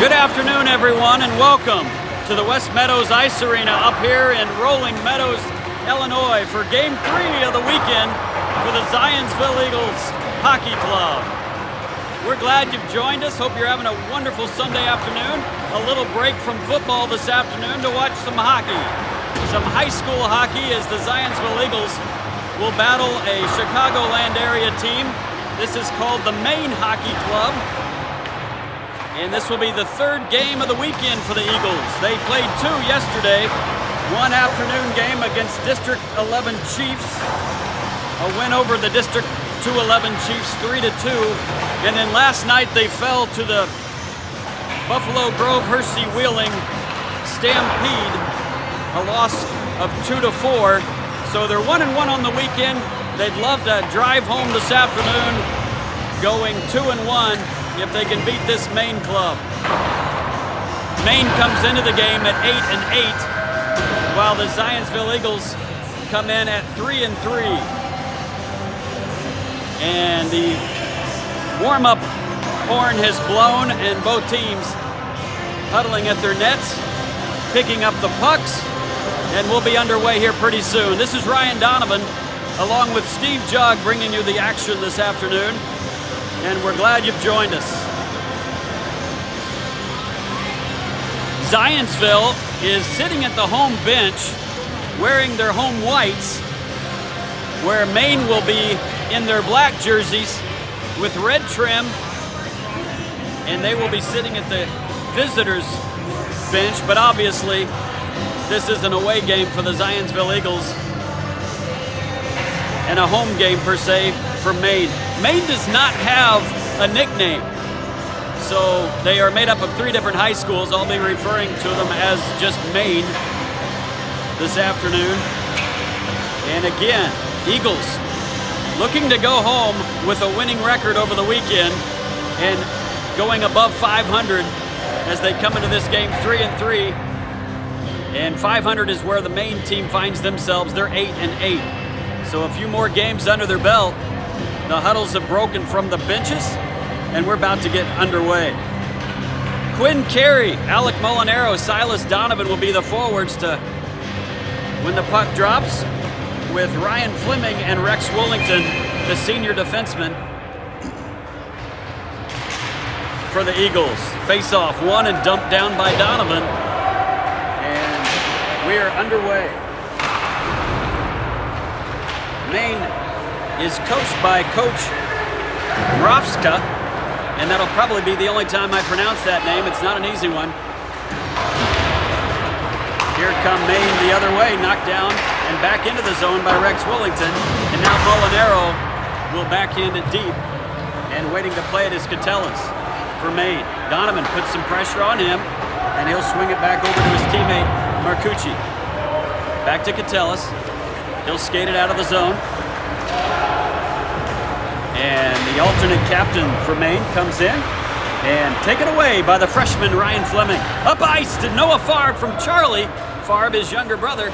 Good afternoon, everyone, and welcome to the West Meadows Ice Arena up here in Rolling Meadows, Illinois for Game 3 of the weekend for the Zionsville Eagles Hockey Club. We're glad you've joined us. Hope you're having a wonderful Sunday afternoon. A little break from football this afternoon to watch some hockey. Some high school hockey as the Zionsville Eagles will battle a Chicagoland area team. This is called the Maine Hockey Club. And this will be the third game of the weekend for the Eagles. They played two yesterday. One afternoon game against District 11 Chiefs. A win over the District 211 Chiefs 3-2. And then last night they fell to the Buffalo Grove Hersey Wheeling Stampede. A loss of 2-4. So they're 1-1 on the weekend. They'd love to drive home this afternoon going 2-1. if they can beat this Maine club. Maine comes into the game at 8-8, while the Zionsville Eagles come in at 3-3. And the warm-up horn has blown, and both teams huddling at their nets, picking up the pucks, and we'll be underway here pretty soon. This is Ryan Donovan, along with Steve Jugg, bringing you the action this afternoon. And we're glad you've joined us. Zionsville is sitting at the home bench wearing their home whites, where Maine will be in their black jerseys with red trim, and they will be sitting at the visitors bench. But obviously this is an away game for the Zionsville Eagles and a home game per se for Maine. Maine does not have a nickname, so they are made up of three different high schools. I'll be referring to them as just Maine this afternoon. And again, Eagles looking to go home with a winning record over the weekend and going above 500 as they come into this game 3-3. And 500 is where the Maine team finds themselves. They're 8-8. So a few more games under their belt. The huddles have broken from the benches, and we're about to get underway. Quinn Carey, Alec Molinaro, Silas Donovan will be the forwards to when the puck drops, with Ryan Fleming and Rex Willington, the senior defenseman for the Eagles. Face-off won and dumped down by Donovan, and we are underway. Maine is coached by Coach Rofska, and that'll probably be the only time I pronounce that name. It's not an easy one. Here come Maine the other way, knocked down and back into the zone by Rex Willington, and now Molinaro will backhand it deep, and waiting to play it is Catellas for Maine. Donovan puts some pressure on him, and he'll swing it back over to his teammate Marcucci. Back to Catellas. He'll skate it out of the zone. And the alternate captain for Maine comes in and taken away by the freshman Ryan Fleming. Up ice to Noah Farb from Charlie. Farb, his younger brother,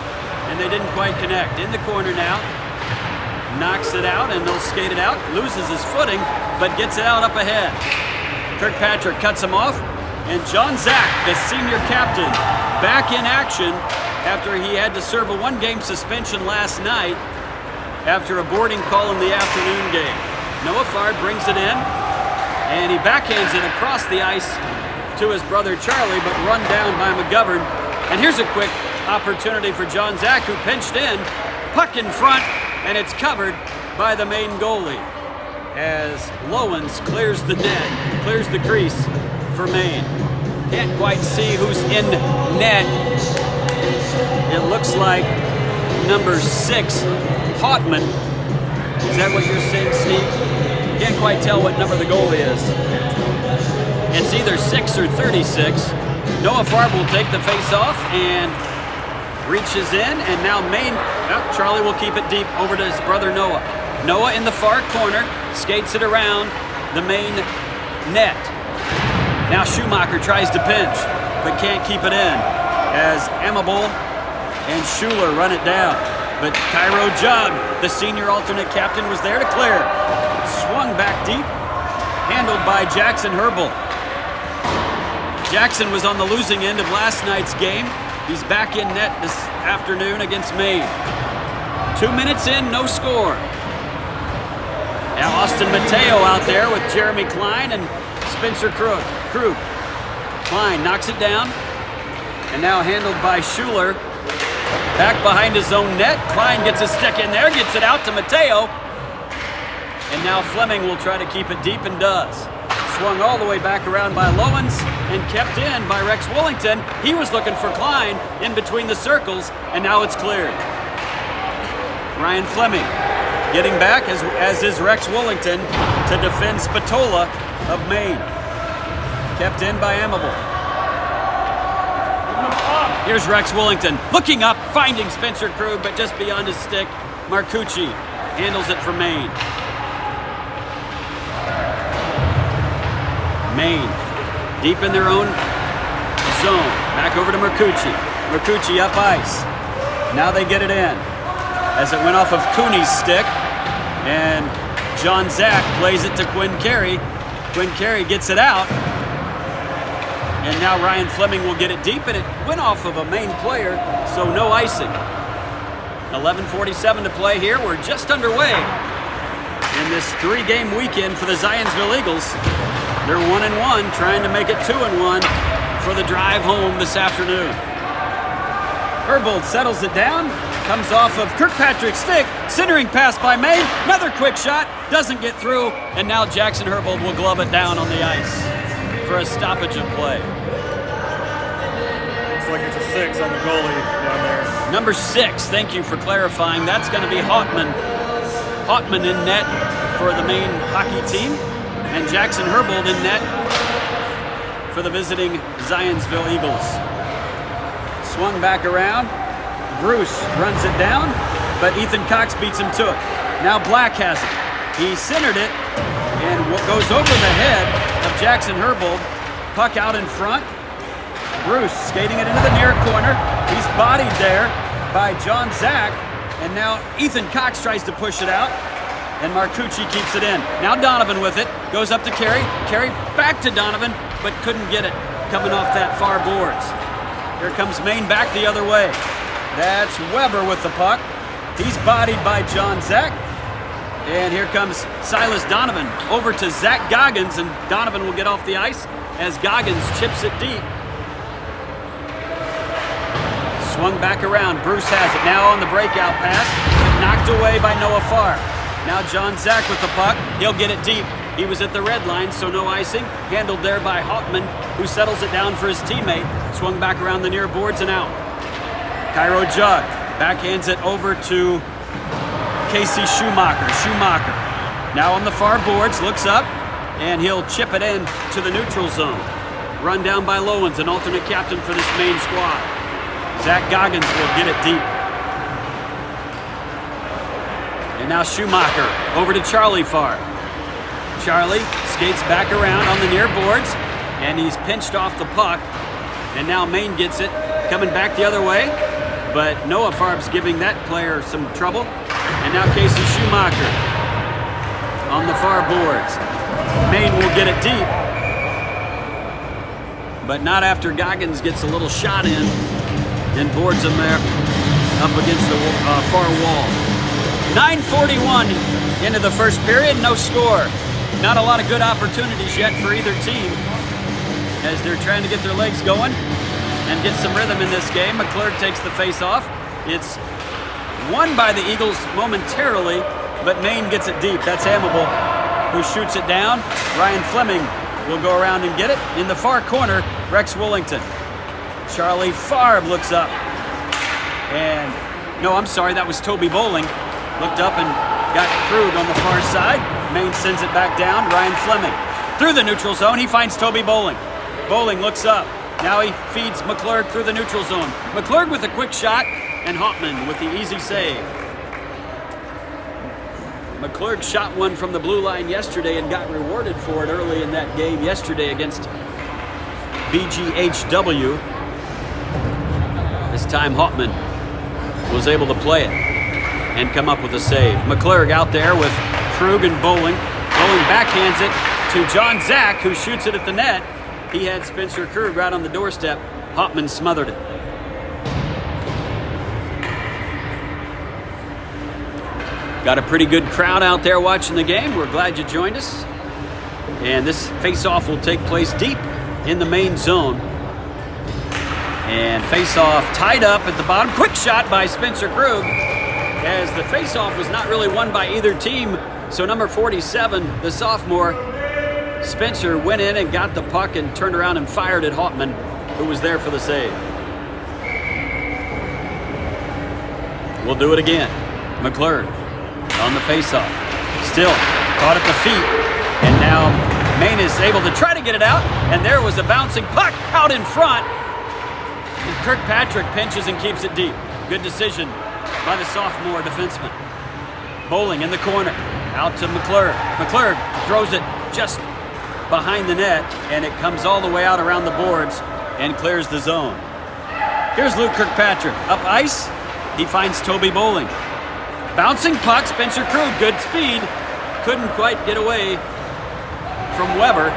and they didn't quite connect. In the corner now. Knocks it out, and they'll skate it out. Loses his footing, but gets it out up ahead. Kirkpatrick cuts him off, and John Zach, the senior captain, back in action after he had to serve a one-game suspension last night after a boarding call in the afternoon game. Noah Farb brings it in, and he backhands it across the ice to his brother Charlie, but run down by McGovern. And here's a quick opportunity for John Zach, who pinched in, puck in front, and it's covered by the Maine goalie as Lowens clears the net, clears the crease for Maine. Can't quite see who's in net. It looks like number 6, Hautman. Is that what you're saying, Steve? Can't quite tell what number the goalie is. It's either 6 or 36. Noah Farb will take the face-off and reaches in, and now Maine, Charlie will keep it deep over to his brother Noah. Noah in the far corner, skates it around the Maine net. Now Schumacher tries to pinch, but can't keep it in, as Amable and Schuler run it down. But Cairo Jugg, the senior alternate captain, was there to clear. Swung back deep, handled by Jackson Herbal. Jackson was on the losing end of last night's game. He's back in net this afternoon against Maine. 2 minutes in, no score. Now Austin Mateo out there with Jeremy Klein and Spencer Krug. Klein knocks it down, and now handled by Schuler. Back behind his own net. Klein gets a stick in there, gets it out to Mateo. And now Fleming will try to keep it deep and does. Swung all the way back around by Lowens and kept in by Rex Willington. He was looking for Klein in between the circles, and now it's cleared. Ryan Fleming getting back, as is Rex Willington, to defend Spatola of Maine. Kept in by Amable. Here's Rex Willington looking up, finding Spencer Krug, but just beyond his stick. Marcucci handles it for Maine. Maine deep in their own zone. Back over to Marcucci. Marcucci up ice. Now they get it in. As it went off of Cooney's stick, and John Zach plays it to Quinn Carey. Quinn Carey gets it out, and now Ryan Fleming will get it deep, and it went off of a Maine player, so no icing. 11:47 to play here. We're just underway in this 3-game weekend for the Zionsville Eagles. They're 1-1, trying to make it 2-1 for the drive home this afternoon. Herbold settles it down, comes off of Kirkpatrick's stick, centering pass by Maine, another quick shot, doesn't get through, and now Jackson Herbold will glove it down on the ice for a stoppage of play. Looks like it's a 6 on the goalie down there. Number 6, thank you for clarifying. That's going to be Hautman. Hautman in net for the Maine hockey team, and Jackson Herbold in net for the visiting Zionsville Eagles. Swung back around. Bruce runs it down, but Ethan Cox beats him to it. Now Black has it. He centered it and goes over the head of Jackson Herbold. Puck out in front. Bruce skating it into the near corner. He's bodied there by John Zach, and now Ethan Cox tries to push it out, and Marcucci keeps it in. Now Donovan with it. Goes up to Carey. Carey back to Donovan, but couldn't get it coming off that far boards. Here comes Maine back the other way. That's Weber with the puck. He's bodied by John Zach. And here comes Silas Donovan over to Zach Goggins, and Donovan will get off the ice as Goggins chips it deep. Swung back around. Bruce has it now on the breakout pass. Knocked away by Noah Farr. Now John Zach with the puck. He'll get it deep. He was at the red line, so no icing. Handled there by Hautman, who settles it down for his teammate. Swung back around the near boards and out. Cairo Jug backhands it over to Casey Schumacher. Schumacher now on the far boards, looks up, and he'll chip it in to the neutral zone. Run down by Lowens, an alternate captain for this Maine squad. Zach Goggins will get it deep. And now Schumacher over to Charlie Farr. Charlie skates back around on the near boards, and he's pinched off the puck. And now Maine gets it, coming back the other way. But Noah Farb's giving that player some trouble. And now Casey Schumacher on the far boards. Maine will get it deep, but not after Goggins gets a little shot in and boards him there up against the far wall. 9:41 into the first period, no score. Not a lot of good opportunities yet for either team as they're trying to get their legs going and get some rhythm in this game. McClurg takes the face-off. It's won by the Eagles momentarily, but Maine gets it deep. That's Amable, who shoots it down. Ryan Fleming will go around and get it. In the far corner, Rex Willington. Charlie Farb looks up. And, no, I'm sorry, that was Toby Bowling. Looked up and got Krug on the far side. Maine sends it back down. Ryan Fleming through the neutral zone. He finds Toby Bowling. Bowling looks up. Now he feeds McClurg through the neutral zone. McClurg with a quick shot, and Hautman with the easy save. McClurg shot one from the blue line yesterday and got rewarded for it early in that game yesterday against BGHW. This time Hautman was able to play it and come up with a save. McClurg out there with Krug and Bowling. Bowling backhands it to John Zach, who shoots it at the net, He had Spencer Krug right on the doorstep. Hauptman smothered it. Got a pretty good crowd out there watching the game. We're glad you joined us. And this face-off will take place deep in the main zone. And face-off tied up at the bottom. Quick shot by Spencer Krug, as the face-off was not really won by either team. So number 47, the sophomore, Spencer, went in and got the puck and turned around and fired at Hauptman, who was there for the save. We'll do it again. McClure on the face-off. Still caught at the feet. And now Maine is able to try to get it out. And there was a bouncing puck out in front. And Kirkpatrick pinches and keeps it deep. Good decision by the sophomore defenseman. Bowling in the corner. Out to McClure. McClure throws it just behind the net, and it comes all the way out around the boards and clears the zone. Here's Luke Kirkpatrick. Up ice, he finds Toby Bowling. Bouncing puck, Spencer Krug, good speed. Couldn't quite get away from Weber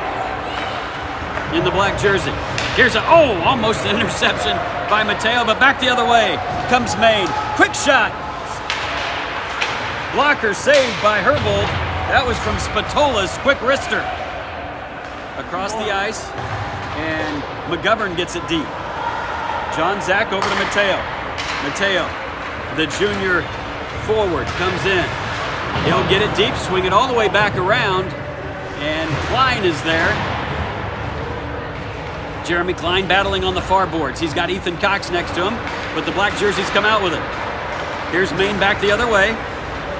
in the black jersey. Here's almost an interception by Mateo, but back the other way comes Maine. Quick shot. Blocker saved by Herbold. That was from Spatola's quick wrister. Across the ice, and McGovern gets it deep. John Zach over to Mateo. Mateo, the junior forward, comes in. He'll get it deep, swing it all the way back around, and Klein is there. Jeremy Klein battling on the far boards. He's got Ethan Cox next to him, but the black jerseys come out with it. Here's Maine back the other way,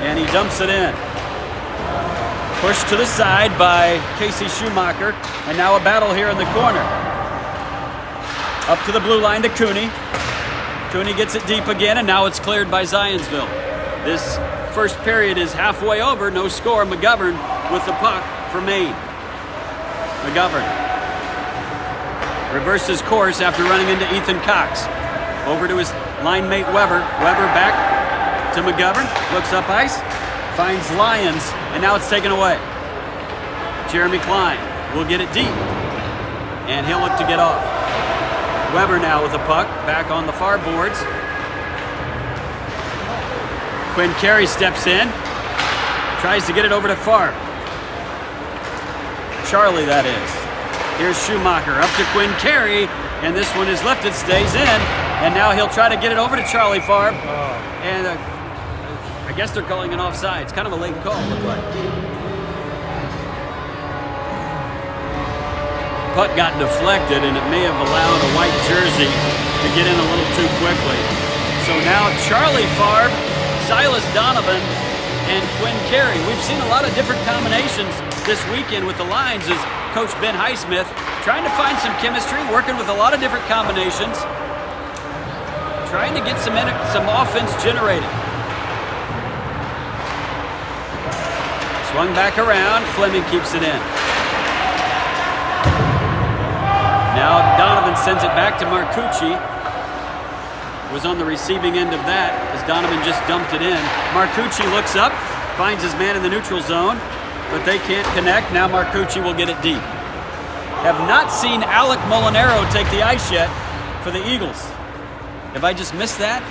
and he dumps it in. Pushed to the side by Casey Schumacher, and now a battle here in the corner. Up to the blue line to Cooney. Cooney gets it deep again, and now it's cleared by Zionsville. This first period is halfway over, no score. McGovern with the puck for Maine. McGovern reverses course after running into Ethan Cox. Over to his line mate Weber. Weber back to McGovern, looks up ice, finds Lyons, and now it's taken away. Jeremy Klein will get it deep, and he'll look to get off. Weber now with the puck, back on the far boards. Quinn Carey steps in, tries to get it over to Farb. Charlie, that is. Here's Schumacher up to Quinn Carey, and this one is lifted, stays in, and now he'll try to get it over to Charlie Farb. And I guess they're calling an offside. It's kind of a late call, look like. Puck got deflected, and it may have allowed a white jersey to get in a little too quickly. So now Charlie Farb, Silas Donovan, and Quinn Carey. We've seen a lot of different combinations this weekend with the lines as Coach Ben Highsmith trying to find some chemistry, working with a lot of different combinations, trying to get some offense generated. Swung back around, Fleming keeps it in. Now Donovan sends it back to Marcucci. Was on the receiving end of that as Donovan just dumped it in. Marcucci looks up, finds his man in the neutral zone, but they can't connect. Now Marcucci will get it deep. Have not seen Alec Molinaro take the ice yet for the Eagles. Have I just missed that?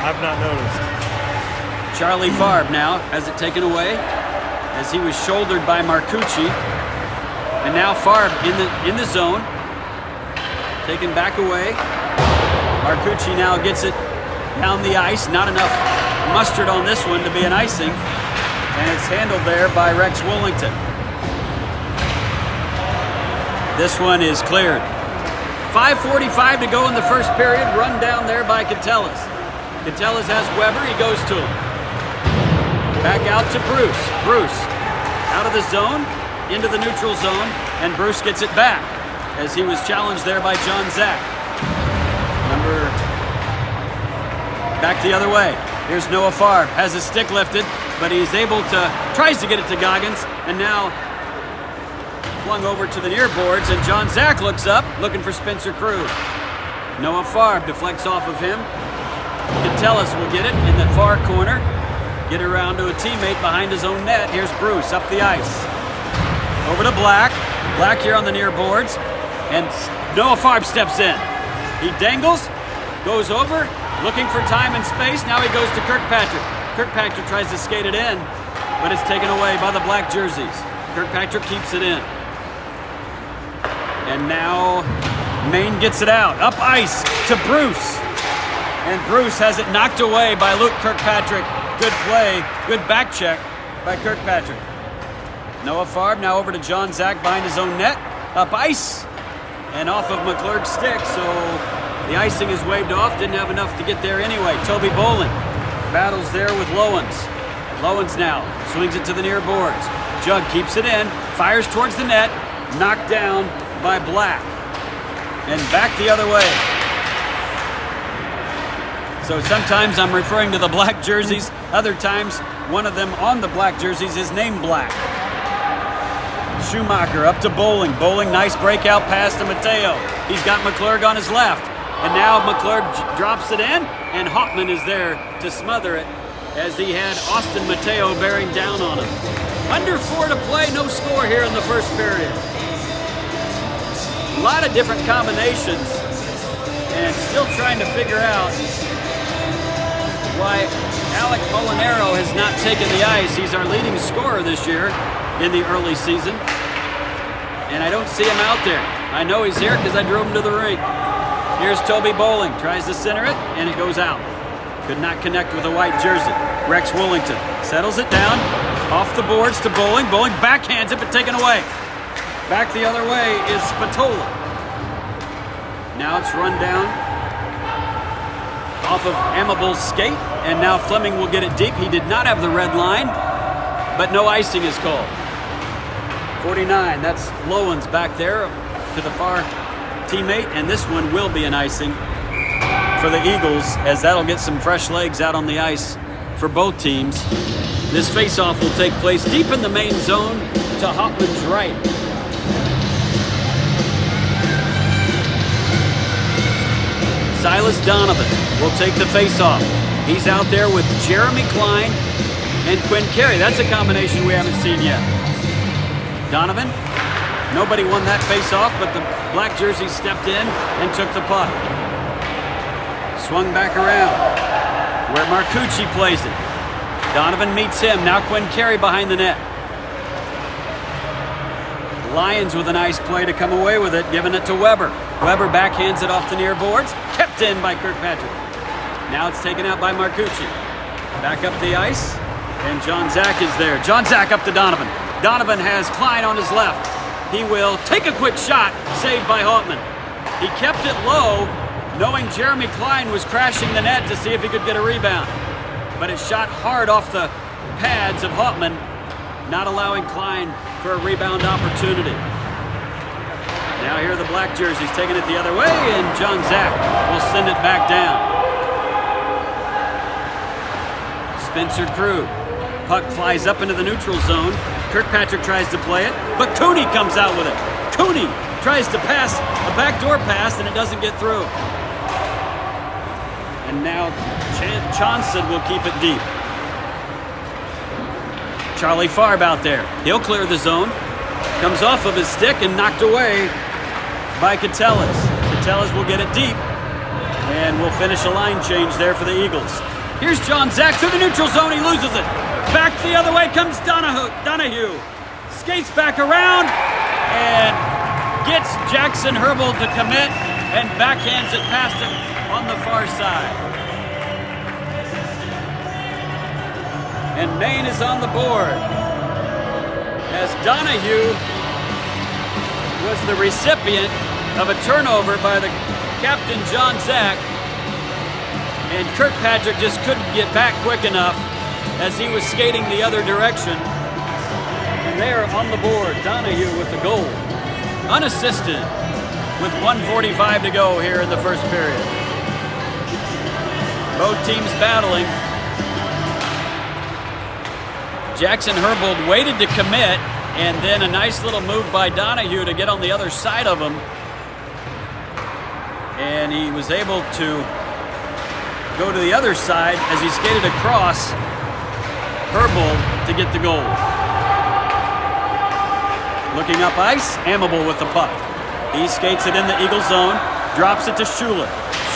I've not noticed. Charlie Farb now has it taken away as he was shouldered by Marcucci. And now Farb in the zone, taken back away. Marcucci now gets it down the ice. Not enough mustard on this one to be an icing. And it's handled there by Rex Wollington. This one is cleared. 5:45 to go in the first period. Run down there by Catellas. Catellas has Weber. He goes to him. Back out to Bruce. Bruce out of the zone, into the neutral zone, and Bruce gets it back as he was challenged there by John Zach. Back the other way. Here's Noah Farb. Has his stick lifted, but he's able to, tries to get it to Goggins, and now flung over to the near boards, and John Zach looks up, looking for Spencer Krug. Noah Farb deflects off of him. Catellas will get it in the far corner. Get it around to a teammate behind his own net. Here's Bruce up the ice. Over to Black. Black here on the near boards. And Noah Farb steps in. He dangles, goes over, looking for time and space. Now he goes to Kirkpatrick. Kirkpatrick tries to skate it in, but it's taken away by the black jerseys. Kirkpatrick keeps it in. And now Maine gets it out. Up ice to Bruce. And Bruce has it knocked away by Luke Kirkpatrick. Good play, good back check by Kirkpatrick. Noah Farb now over to John Zach behind his own net. Up ice and off of McClurg's stick, so the icing is waved off. Didn't have enough to get there anyway. Toby Bowling battles there with Lowens. Lowens now swings it to the near boards. Jug keeps it in, fires towards the net, knocked down by Black. And back the other way. So sometimes I'm referring to the black jerseys. Other times, one of them on the black jerseys is named Black. Schumacher up to Bowling. Bowling, nice breakout pass to Mateo. He's got McClurg on his left. And now McClurg drops it in, and Hoffman is there to smother it as he had Austin Mateo bearing down on him. Under 4 to play, no score here in the first period. A lot of different combinations, and still trying to figure out why Alec Molinaro has not taken the ice. He's our leading scorer this year in the early season, and I don't see him out there. I know he's here because I drove him to the rink. Here's Toby Bowling, tries to center it, and it goes out. Could not connect with a white jersey. Rex Willington settles it down, off the boards to Bowling. Bowling backhands it, but taken away. Back the other way is Spatola. Now it's run down off of Amable's skate, and now Fleming will get it deep. He did not have the red line, but no icing is called. 49, that's Lowens back there to the far teammate, and this one will be an icing for the Eagles, as that'll get some fresh legs out on the ice for both teams. This face-off will take place deep in the main zone to Hoffman's right. Silas Donovan will take the face-off. He's out there with Jeremy Klein and Quinn Carey. That's a combination we haven't seen yet. Donovan, nobody won that face-off, but the black jersey stepped in and took the puck. Swung back around where Marcucci plays it. Donovan meets him. Now Quinn Carey behind the net. Lions with a nice play to come away with it, giving it to Weber. Weber backhands it off the near boards, kept in by Kirkpatrick. Now it's taken out by Marcucci. Back up the ice, and John Zach is there. John Zach up to Donovan. Donovan has Klein on his left. He will take a quick shot, saved by Hoffman. He kept it low, knowing Jeremy Klein was crashing the net to see if he could get a rebound. But it shot hard off the pads of Hoffman, not allowing Klein for a rebound opportunity. Now here are the black jerseys taking it the other way, and John Zach will send it back down. Spencer Krug. Puck flies up into the neutral zone. Kirkpatrick tries to play it, but Cooney comes out with it. Cooney tries to pass a backdoor pass, and it doesn't get through. And now Johnson will keep it deep. Charlie Farb out there. He'll clear the zone. Comes off of his stick and knocked away by Catellas. Catellas will get it deep, and we'll finish a line change there for the Eagles. Here's John Zach through the neutral zone. He loses it. Back the other way comes Donahue. Skates back around and gets Jackson Herbold to commit and backhands it past him on the far side. And Maine is on the board as Donahue was the recipient of a turnover by the captain, John Zach, and Kirkpatrick just couldn't get back quick enough as he was skating the other direction. And they are on the board. Donahue with the goal, unassisted, with 1:45 to go here in the first period. Both teams battling. Jackson Herbold waited to commit, and then a nice little move by Donahue to get on the other side of him. And he was able to go to the other side as he skated across Herbold to get the goal. Looking up ice, Amable with the puck. He skates it in the Eagle zone, drops it to Schuler.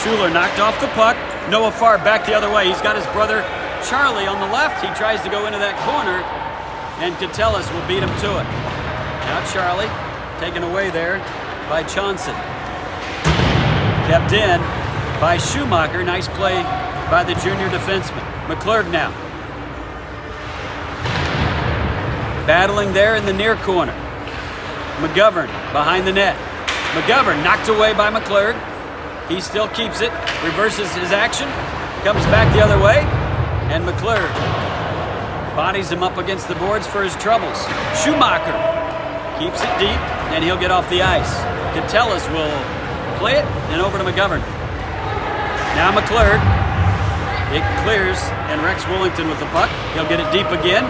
Schuler knocked off the puck. Noah Farr back the other way. He's got his brother Charlie on the left. He tries to go into that corner, and Catellis will beat him to it. Now Charlie taken away there by Johnson. Kept in by Schumacher. Nice play by the junior defenseman. McClurg now. Battling there in the near corner. McGovern behind the net. McGovern knocked away by McClurg. He still keeps it. Reverses his action. Comes back the other way. And McClurg bodies him up against the boards for his troubles. Schumacher keeps it deep, and he'll get off the ice. Catellis will play it, and over to McGovern. Now McClurg. It clears, and Rex Willington with the puck. He'll get it deep again,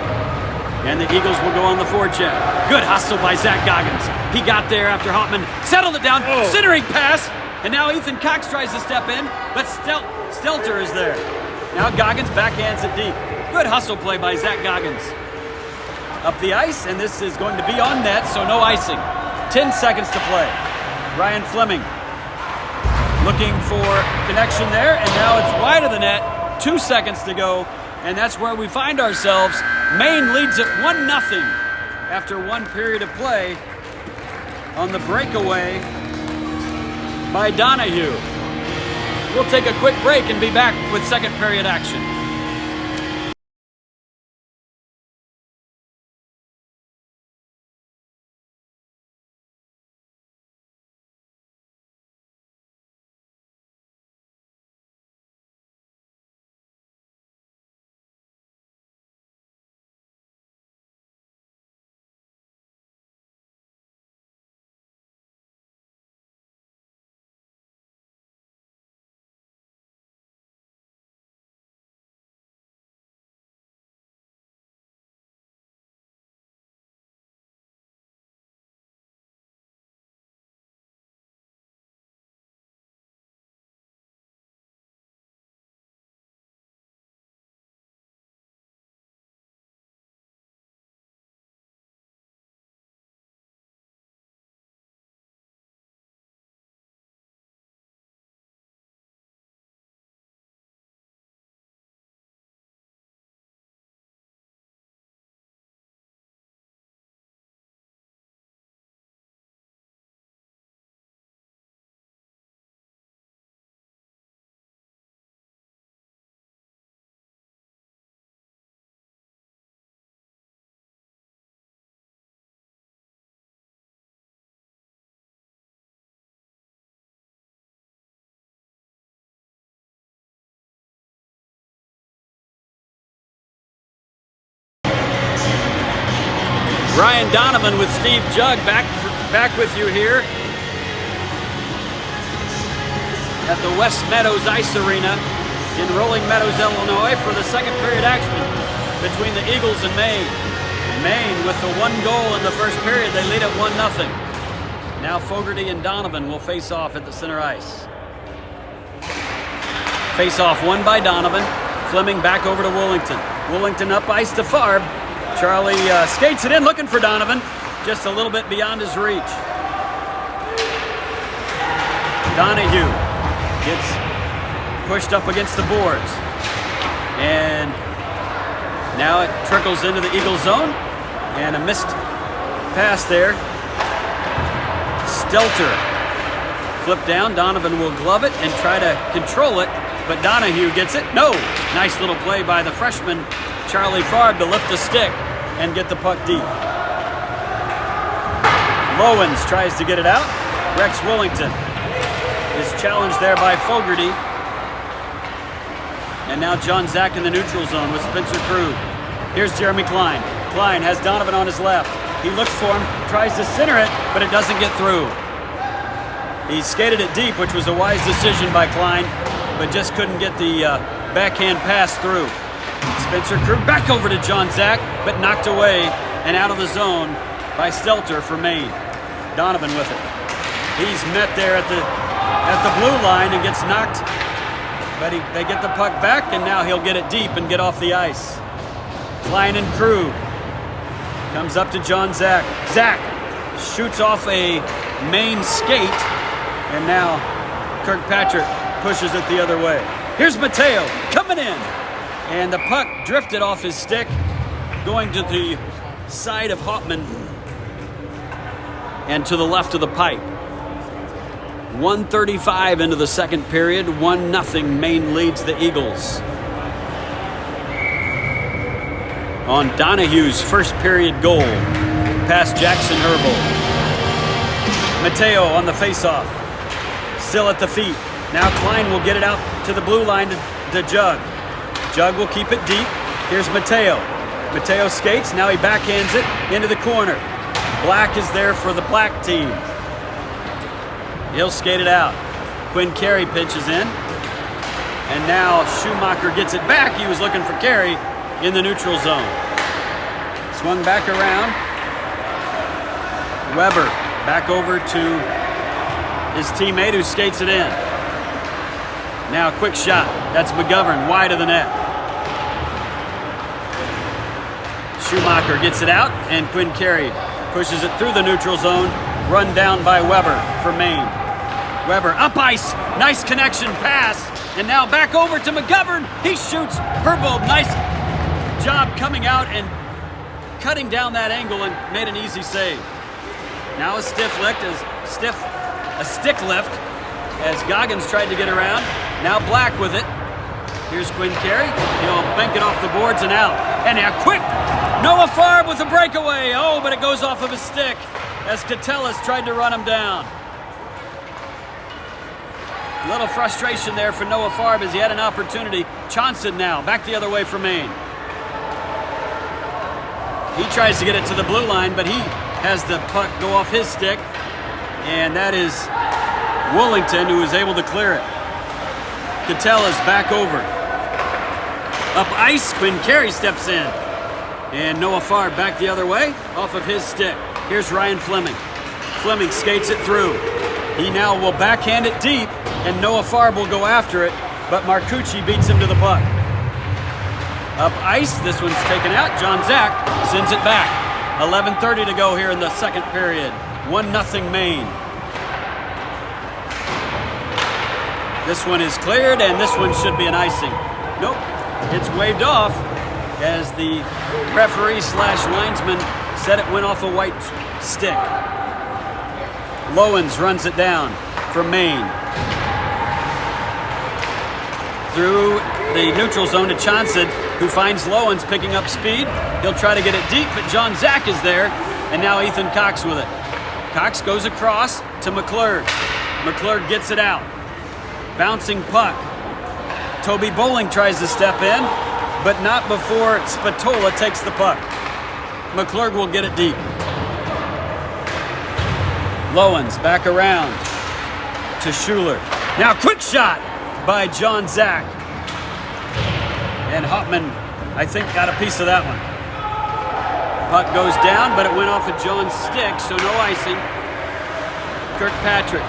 and the Eagles will go on the forecheck. Good hustle by Zach Goggins. He got there after Hoffman settled it down. Centering pass, and now Ethan Cox tries to step in, but Stelter is there. Now Goggins backhands it deep. Good hustle play by Zach Goggins. Up the ice, and this is going to be on net, so no icing. 10 seconds to play. Ryan Fleming looking for connection there, and now it's wide of the net. 2 seconds to go, and that's where we find ourselves. Maine leads it 1-0 after one period of play on the breakaway by Donahue. We'll take a quick break and be back with second period action. Ryan Donovan with Steve Jugg back with you here at the West Meadows Ice Arena in Rolling Meadows, Illinois for the second period action between the Eagles and Maine. Maine with the one goal in the first period, they lead at 1-0. Now Fogarty and Donovan will face off at the center ice. Face off won by Donovan. Fleming back over to Willington. Willington up ice to Farb. Charlie skates it in, looking for Donovan, just a little bit beyond his reach. Donahue gets pushed up against the boards. And now it trickles into the Eagle zone, and a missed pass there. Stelter flipped down. Donovan will glove it and try to control it, but Donahue gets it. No! Nice little play by the freshman Charlie Farb to lift the stick and get the puck deep. Lowens tries to get it out. Rex Willington is challenged there by Fogarty. And now John Zach in the neutral zone with Spencer Krug. Here's Jeremy Klein. Klein has Donovan on his left. He looks for him, tries to center it, but it doesn't get through. He skated it deep, which was a wise decision by Klein, but just couldn't get the backhand pass through. Spencer Krug back over to John Zach, but knocked away and out of the zone by Stelter for Maine. Donovan with it. He's met there at the blue line and gets knocked, but they get the puck back, and now he'll get it deep and get off the ice. Klein and Krug comes up to John Zach. Zach shoots off a Maine skate, and now Kirkpatrick pushes it the other way. Here's Mateo coming in, and the puck drifted off his stick, going to the side of Hauptmann and to the left of the pipe. 1:35 into the second period, 1-0. Maine leads the Eagles. On Donahue's first period goal, past Jackson Herbal. Mateo on the faceoff, still at the feet. Now Klein will get it out to the blue line to Jug. Jug will keep it deep. Here's Mateo. Mateo skates, now he backhands it into the corner. Black is there for the black team. He'll skate it out. Quinn Carey pitches in. And now Schumacher gets it back. He was looking for Carey in the neutral zone. Swung back around. Weber back over to his teammate who skates it in. Now a quick shot. That's McGovern wide of the net. Schumacher gets it out, and Quinn Carey pushes it through the neutral zone. Run down by Weber for Maine. Weber up ice. Nice connection pass. And now back over to McGovern. He shoots. Herbold, nice job coming out and cutting down that angle and made an easy save. Now a stick lift as Goggins tried to get around. Now Black with it. Here's Quinn Carey. He'll bank it off the boards and out. And now quick! Noah Farb with a breakaway. Oh, but it goes off of his stick as Catellis tried to run him down. A little frustration there for Noah Farb as he had an opportunity. Johnson now, back the other way for Maine. He tries to get it to the blue line, but he has the puck go off his stick. And that is Wollington who is able to clear it. Catellis back over. Up ice, Quinn Carey steps in. And Noah Farb back the other way, off of his stick. Here's Ryan Fleming. Fleming skates it through. He now will backhand it deep, and Noah Farb will go after it, but Marcucci beats him to the puck. Up ice, this one's taken out. John Zach sends it back. 11:30 to go here in the second period. 1-0 Maine. This one is cleared, and this one should be an icing. Nope, it's waved off as the referee/linesman said it went off a white stick. Lowens runs it down for Maine. Through the neutral zone to Johnson, who finds Lowens picking up speed. He'll try to get it deep, but John Zach is there, and now Ethan Cox with it. Cox goes across to McClurg. McClurg gets it out. Bouncing puck. Toby Bowling tries to step in, but not before Spatola takes the puck. McClurg will get it deep. Lowens back around to Schuler. Now quick shot by John Zach. And Hauptmann, I think, got a piece of that one. Puck goes down, but it went off of John's stick, so no icing. Kirkpatrick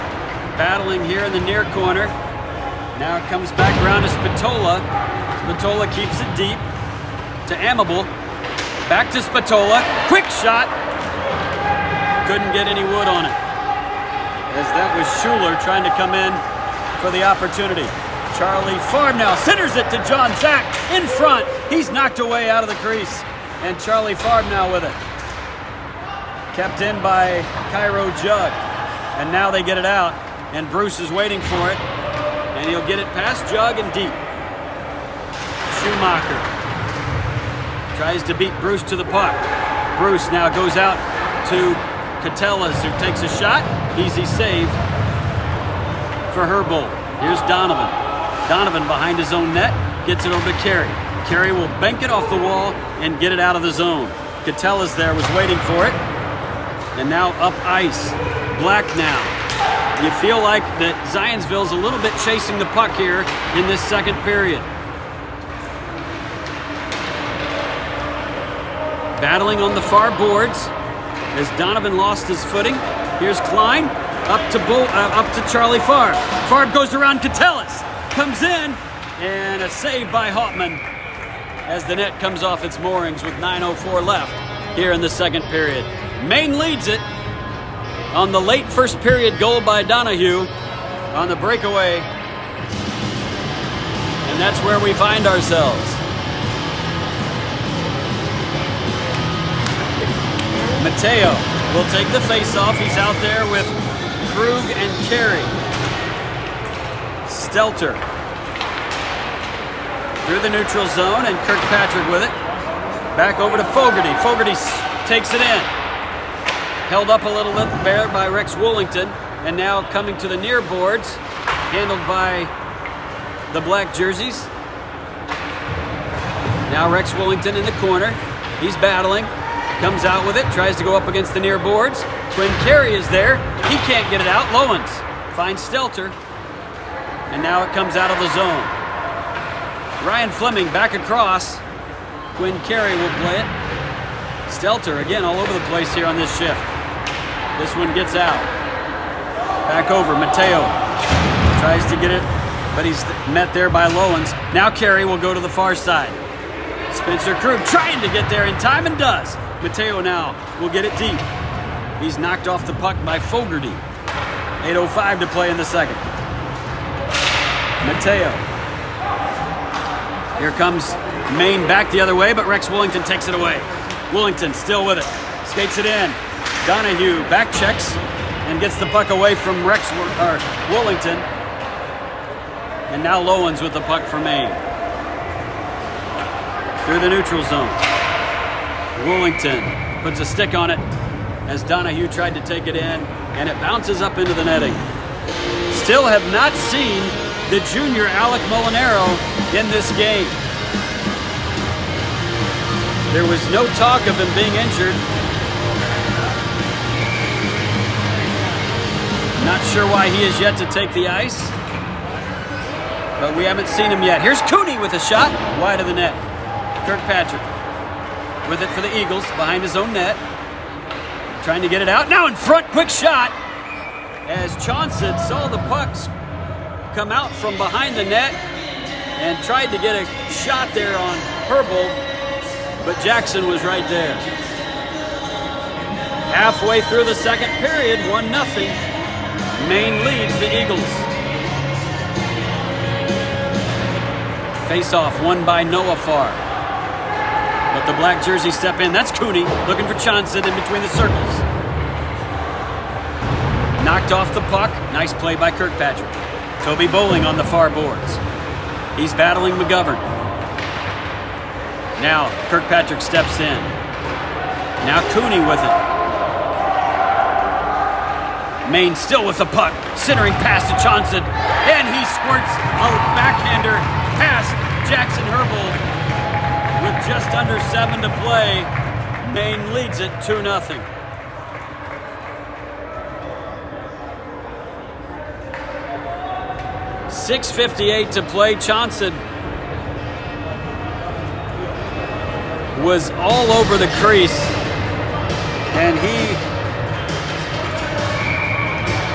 battling here in the near corner. Now it comes back around to Spatola. Spatola keeps it deep to Amable. Back to Spatola. Quick shot. Couldn't get any wood on it, as that was Schuler trying to come in for the opportunity. Charlie Farb now centers it to John Zach in front. He's knocked away out of the crease. And Charlie Farb now with it. Kept in by Cairo Judd. And now they get it out. And Bruce is waiting for it. And he'll get it past Jug and deep. Schumacher tries to beat Bruce to the puck. Bruce now goes out to Catellis, who takes a shot. Easy save for Herbold. Here's Donovan. Donovan behind his own net, gets it over to Carey. Carey will bank it off the wall and get it out of the zone. Catellis there was waiting for it. And now up ice. Black now. You feel like that Zionsville's a little bit chasing the puck here in this second period. Battling on the far boards as Donovan lost his footing. Here's Klein up to Charlie Farb. Farb goes around Catellis, comes in, and a save by Hauptmann as the net comes off its moorings with 9:04 left here in the second period. Maine leads it on the late first period goal by Donahue on the breakaway. And that's where we find ourselves. Mateo will take the face-off. He's out there with Krug and Carey. Stelter through the neutral zone, and Kirkpatrick with it. Back over to Fogarty. Fogarty takes it in. Held up a little bit there by Rex Woolington, and now coming to the near boards, handled by the black jerseys. Now Rex Woolington in the corner. He's battling. Comes out with it. Tries to go up against the near boards. Quinn Carey is there. He can't get it out. Lowens finds Stelter. And now it comes out of the zone. Ryan Fleming back across. Quinn Carey will play it. Stelter again all over the place here on this shift. This one gets out. Back over. Mateo tries to get it, but he's met there by Lowens. Now Carey will go to the far side. Spencer Krug trying to get there in time and does. Mateo now will get it deep. He's knocked off the puck by Fogarty. 8:05 to play in the second. Mateo. Here comes Maine back the other way, but Rex Woolington takes it away. Woolington still with it. Skates it in. Donahue back checks and gets the puck away from Woolington. And now Lowens with the puck for Maine. Through the neutral zone. Woolington puts a stick on it as Donahue tried to take it in, and it bounces up into the netting. Still have not seen the junior Alec Molinaro in this game. There was no talk of him being injured. Not sure why he is yet to take the ice, but we haven't seen him yet. Here's Cooney with a shot wide of the net. Kirkpatrick with it for the Eagles behind his own net. Trying to get it out. Now in front, quick shot. As Chauncey saw the pucks come out from behind the net and tried to get a shot there on Herbold, but Jackson was right there. Halfway through the second period, 1-0. Maine leads the Eagles. Face-off won by Noah Farr. But the black jerseys step in. That's Cooney looking for Chauncey in between the circles. Knocked off the puck. Nice play by Kirkpatrick. Toby Bowling on the far boards. He's battling McGovern. Now Kirkpatrick steps in. Now Cooney with it. Maine still with the puck. Centering pass to Chauncey. And he squirts a backhander past Jackson Herbold. With just under 7 to play, Maine leads it 2-0. .658 to play. Chauncey was all over the crease, and he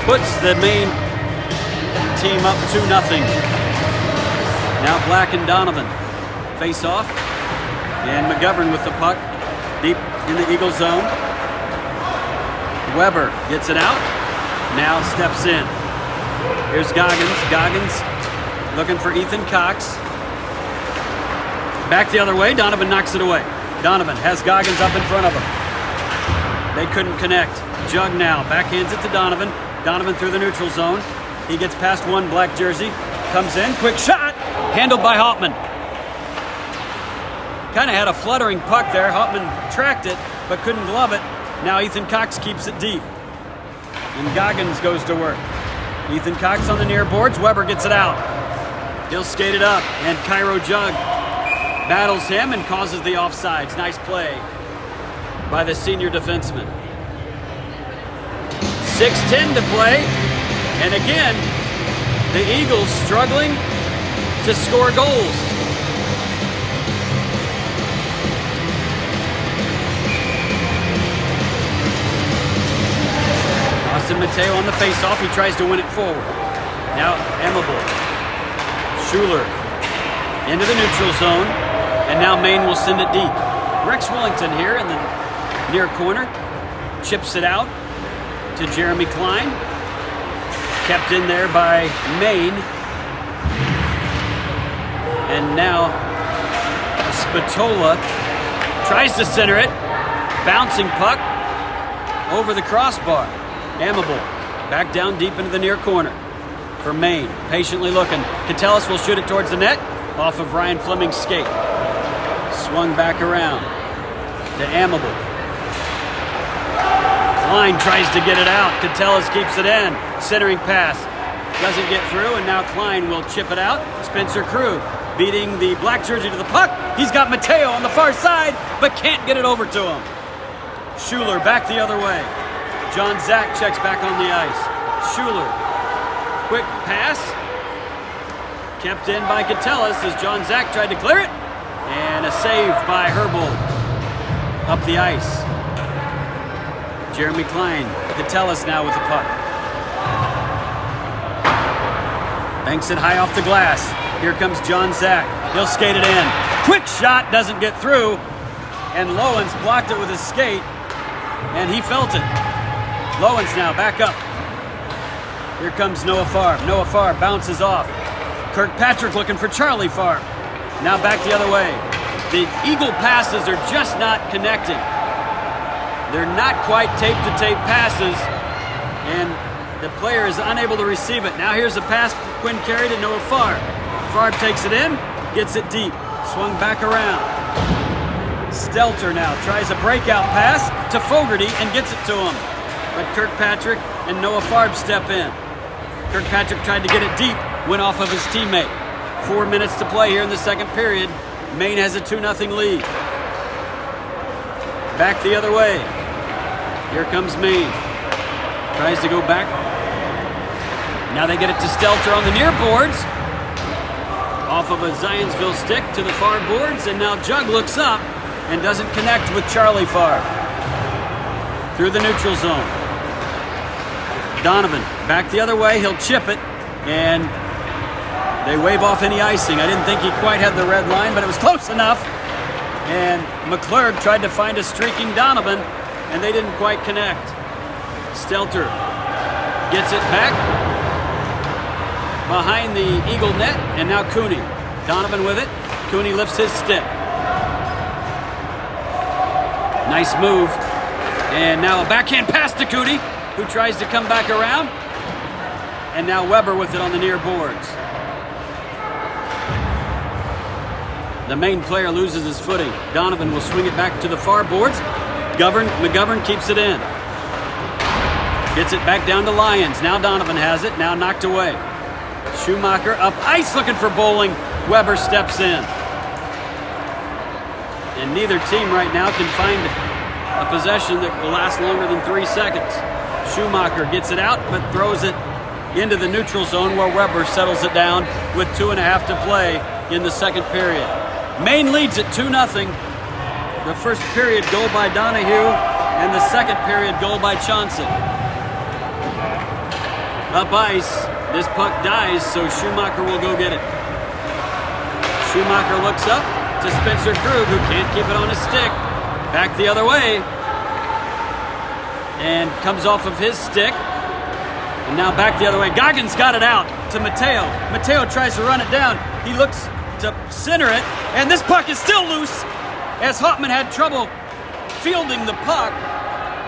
puts the Maine team up 2-0. Now Black and Donovan face off. And McGovern with the puck deep in the Eagle zone. Weber gets it out. Now steps in. Here's Goggins. Goggins looking for Ethan Cox. Back the other way. Donovan knocks it away. Donovan has Goggins up in front of him. They couldn't connect. Jug now backhands it to Donovan. Donovan through the neutral zone. He gets past one black jersey. Comes in. Quick shot. Handled by Hauptmann. Kind of had a fluttering puck there. Hauptmann tracked it, but couldn't glove it. Now Ethan Cox keeps it deep. And Goggins goes to work. Ethan Cox on the near boards. Weber gets it out. He'll skate it up, and Cairo Jug battles him and causes the offsides. Nice play by the senior defenseman. 6:10 to play. And again, the Eagles struggling to score goals. Mateo on the faceoff. He tries to win it forward. Now Emable. Schuler into the neutral zone. And now Maine will send it deep. Rex Woolington here in the near corner. Chips it out to Jeremy Klein. Kept in there by Maine. And now Spatola tries to center it. Bouncing puck over the crossbar. Amable back down deep into the near corner for Maine. Patiently looking. Catellis will shoot it towards the net off of Ryan Fleming's skate. Swung back around to Amable. Klein tries to get it out. Catellis keeps it in. Centering pass. Doesn't get through, and now Klein will chip it out. Spencer Krug beating the black jersey to the puck. He's got Mateo on the far side, but can't get it over to him. Schuler back the other way. John Zach checks back on the ice. Schuler, quick pass. Kept in by Catellis as John Zach tried to clear it. And a save by Herbold. Up the ice. Jeremy Klein. Catellis now with the puck. Banks it high off the glass. Here comes John Zach. He'll skate it in. Quick shot, doesn't get through. And Lowens blocked it with his skate. And he felt it. Lowens now back up. Here comes Noah Farb. Noah Farb bounces off. Kirkpatrick looking for Charlie Farb. Now back the other way. The Eagle passes are just not connecting. They're not quite tape-to-tape passes. And the player is unable to receive it. Now here's a pass, Quinn Carey to Noah Farb. Farb takes it in, gets it deep. Swung back around. Stelter now tries a breakout pass to Fogarty and gets it to him. But Kirkpatrick and Noah Farb step in. Kirkpatrick tried to get it deep, went off of his teammate. 4 minutes to play here in the second period. Maine has a 2-0 lead. Back the other way. Here comes Maine. Tries to go back. Now they get it to Stelter on the near boards. Off of a Zionsville stick to the far boards, and now Jug looks up and doesn't connect with Charlie Farb. Through the neutral zone. Donovan back the other way. He'll chip it, and they wave off any icing. I didn't think he quite had the red line, but it was close enough. And McClurg tried to find a streaking Donovan, and they didn't quite connect. Stelter gets it back behind the Eagle net, and now Cooney. Donovan with it. Cooney lifts his stick. Nice move. And now a backhand pass to Cooney, who tries to come back around. And now Weber with it on the near boards. The Maine player loses his footing. Donovan will swing it back to the far boards. McGovern keeps it in. Gets it back down to Lyons. Now Donovan has it. Now knocked away. Schumacher up ice looking for Bowling. Weber steps in. And neither team right now can find a possession that will last longer than 3 seconds. Schumacher gets it out, but throws it into the neutral zone where Weber settles it down with 2.5 to play in the second period. Maine leads at 2-0. The first period goal by Donahue, and the second period goal by Chauncey. Up ice, this puck dies, so Schumacher will go get it. Schumacher looks up to Spencer Krug, who can't keep it on his stick. Back the other way. And comes off of his stick. And now back the other way. Goggins got it out to Mateo. Mateo tries to run it down. He looks to center it. And this puck is still loose, as Hoffman had trouble fielding the puck.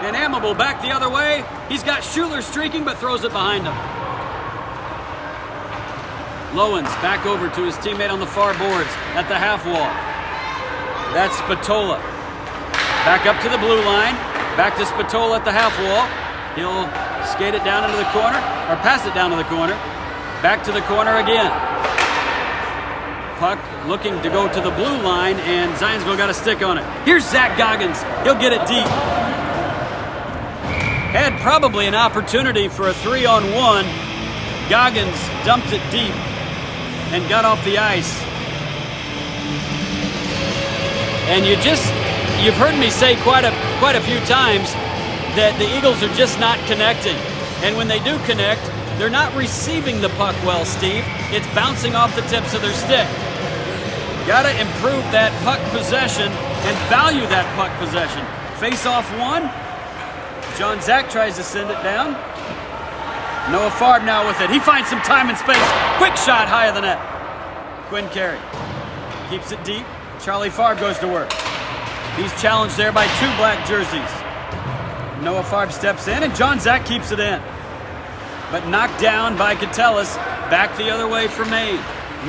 And Amable back the other way. He's got Schuler streaking, but throws it behind him. Lowens back over to his teammate on the far boards at the half wall. That's Spatola. Back up to the blue line. Back to Spatola at the half wall. He'll skate it down into the corner, or pass it down to the corner. Back to the corner again. Puck looking to go to the blue line, and Zionsville got a stick on it. Here's Zach Goggins. He'll get it deep. Had probably an opportunity for a 3-on-1. Goggins dumped it deep and got off the ice. And you've heard me say quite a few times that the Eagles are just not connecting. And when they do connect, they're not receiving the puck well, Steve. It's bouncing off the tips of their stick. Got to improve that puck possession and value that puck possession. Face off one. John Zach tries to send it down. Noah Farb now with it. He finds some time and space. Quick shot high of the net. Quinn Carey keeps it deep. Charlie Farb goes to work. He's challenged there by 2 black jerseys. Noah Farb steps in, and John Zach keeps it in. But knocked down by Catellis. Back the other way for Maine.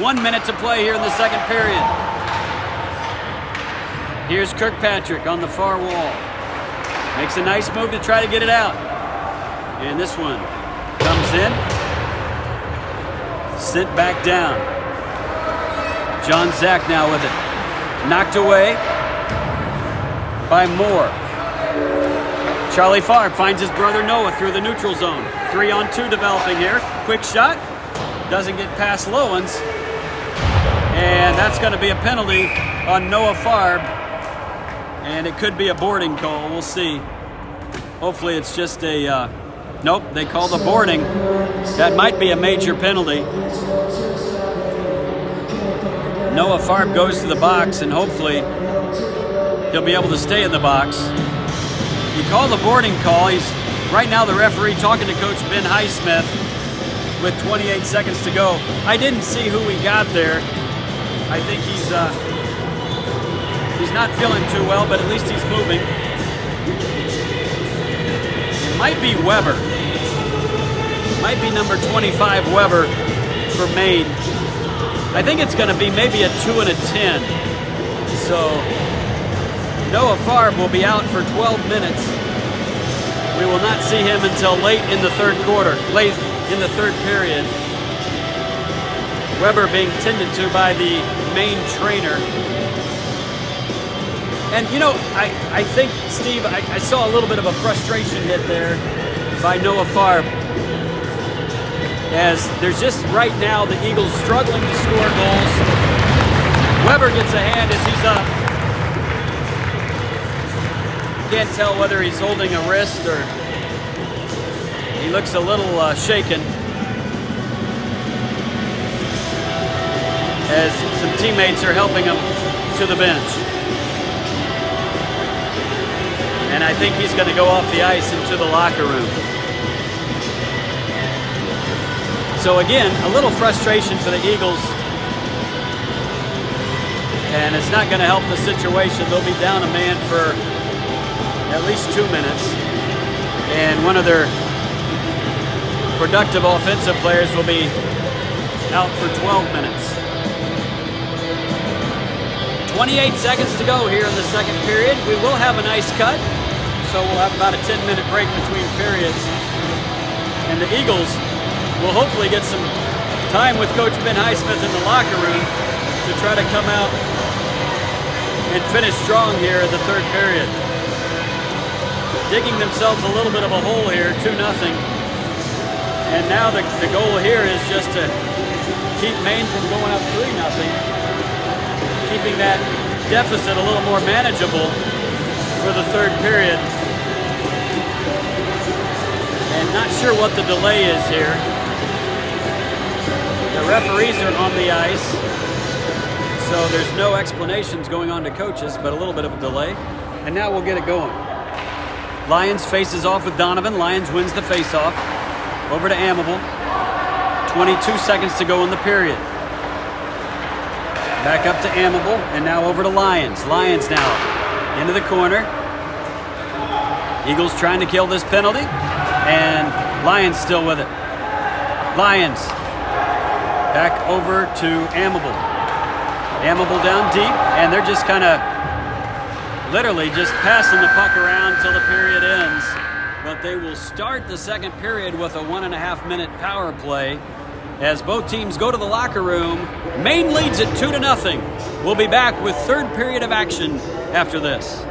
1 minute to play here in the second period. Here's Kirkpatrick on the far wall. Makes a nice move to try to get it out. And this one comes in. Sent back down. John Zach now with it. Knocked away by Moore. Charlie Farb finds his brother Noah through the neutral zone. 3-on-2 developing here. Quick shot. Doesn't get past Lowens. And that's going to be a penalty on Noah Farb. And it could be a boarding call. We'll see. Hopefully it's just a... nope, they call the boarding. That might be a major penalty. Noah Farb goes to the box, and hopefully he'll be able to stay in the box. He called the boarding call. He's right now the referee talking to Coach Ben Highsmith with 28 seconds to go. I didn't see who he got there. I think he's not feeling too well, but at least he's moving. It might be Weber. Might be number 25 Weber for Maine. I think it's going to be maybe a 2 and a 10. So Noah Farb will be out for 12 minutes. We will not see him until late in the third quarter, late in the third period. Weber being tended to by the Maine trainer. And you know, I think, Steve, I saw a little bit of a frustration hit there by Noah Farb. As there's just right now the Eagles struggling to score goals. Weber gets a hand as he's up. Can't tell whether he's holding a wrist or he looks a little shaken. As some teammates are helping him to the bench. And I think he's going to go off the ice into the locker room. So again, a little frustration for the Eagles. And it's not going to help the situation. They'll be down a man for at least 2 minutes. And one of their productive offensive players will be out for 12 minutes. 28 seconds to go here in the second period. We will have an ice cut. So we'll have about a 10-minute break between periods. And the Eagles will hopefully get some time with Coach Ben Highsmith in the locker room to try to come out and finish strong here in the third period. Digging themselves a little bit of a hole here, 2-0. And now the goal here is just to keep Maine from going up 3-0, keeping that deficit a little more manageable for the third period. And not sure what the delay is here. The referees are on the ice, so there's no explanations going on to coaches, but a little bit of a delay. And now we'll get it going. Lyons faces off with Donovan. Lyons wins the faceoff. Over to Amable. 22 seconds to go in the period. Back up to Amable, and now over to Lyons. Lyons now into the corner. Eagles trying to kill this penalty, and Lyons still with it. Lyons back over to Amable. Amable down deep, and they're just kind of literally just passing the puck around till the period ends. But they will start the second period with a 1.5-minute power play as both teams go to the locker room. Maine leads it 2-0. We'll be back with third period of action after this.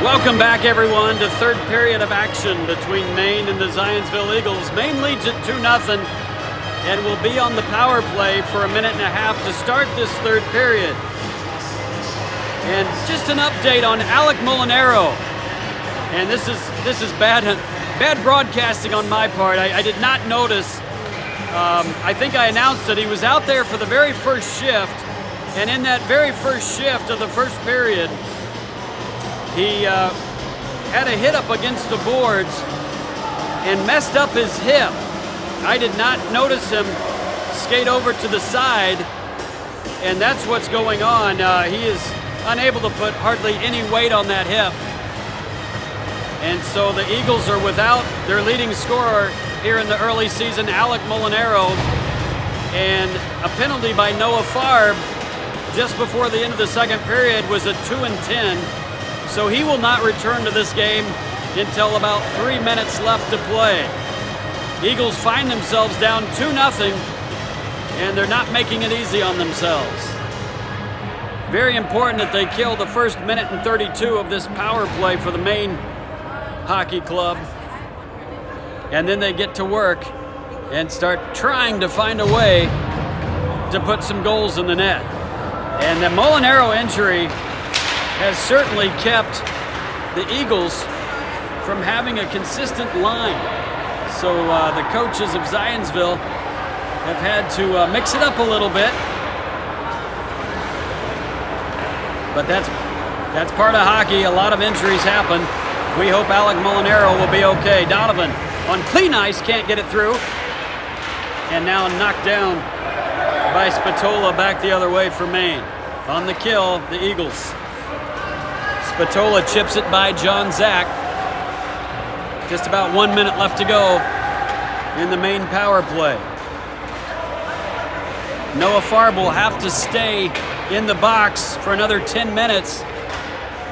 Welcome back, everyone, to third period of action between Maine and the Zionsville Eagles. Maine leads it 2-0 and will be on the power play for 1.5 minutes to start this third period. And just an update on Alec Molinaro. And this is bad broadcasting on my part. I did not notice. I think I announced that he was out there for the very first shift, and in that very first shift of the first period, he had a hit up against the boards and messed up his hip. I did not notice him skate over to the side, and that's what's going on. He is unable to put hardly any weight on that hip. And so the Eagles are without their leading scorer here in the early season, Alec Molinaro, and a penalty by Noah Farb just before the end of the second period was a 2-10. So he will not return to this game until about 3 minutes left to play. Eagles find themselves down 2-0, and they're not making it easy on themselves. Very important that they kill the first 1:32 of this power play for the Maine Hockey Club. And then they get to work and start trying to find a way to put some goals in the net. And the Molinaro injury has certainly kept the Eagles from having a consistent line. So the coaches of Zionsville have had to mix it up a little bit. But that's part of hockey. A lot of injuries happen. We hope Alec Molinaro will be okay. Donovan on clean ice, can't get it through. And now knocked down by Spatola, back the other way for Maine. On the kill, the Eagles. Spatola chips it by John Zach. Just about 1 minute left to go in the Maine power play. Noah Farb will have to stay in the box for another 10 minutes,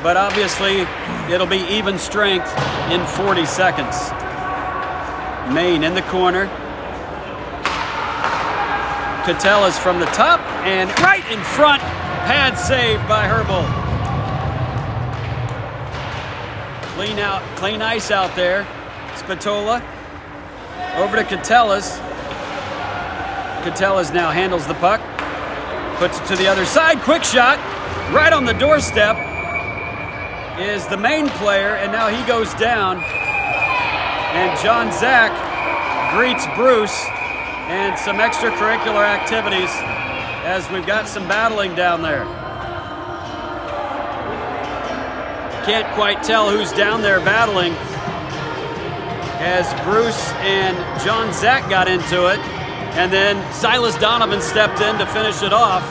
but obviously it'll be even strength in 40 seconds. Maine in the corner. Cattell is from the top and right in front. Pad save by Herbold. Clean ice out there. Spatola over to Cattellas. Cattellas now handles the puck, puts it to the other side. Quick shot, right on the doorstep is the Maine player, and now he goes down. And John Zach greets Bruce and some extracurricular activities as we've got some battling down there. Can't quite tell who's down there battling as Bruce and John Zach got into it, and then Silas Donovan stepped in to finish it off.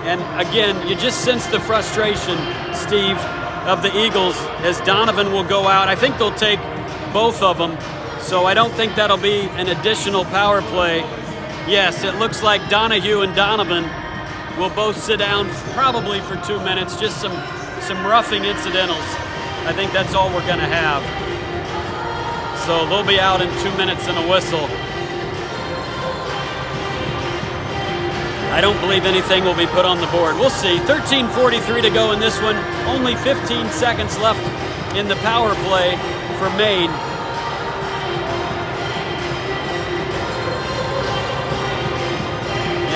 And again, you just sense the frustration, Steve, of the Eagles as Donovan will go out. I think they'll take both of them, so I don't think that'll be an additional power play. Yes, it looks like Donahue and Donovan will both sit down probably for 2 minutes, just some roughing incidentals. I think that's all we're gonna have. So they'll be out in 2 minutes and a whistle. I don't believe anything will be put on the board. We'll see. 13:43 to go in this one. Only 15 seconds left in the power play for Maine.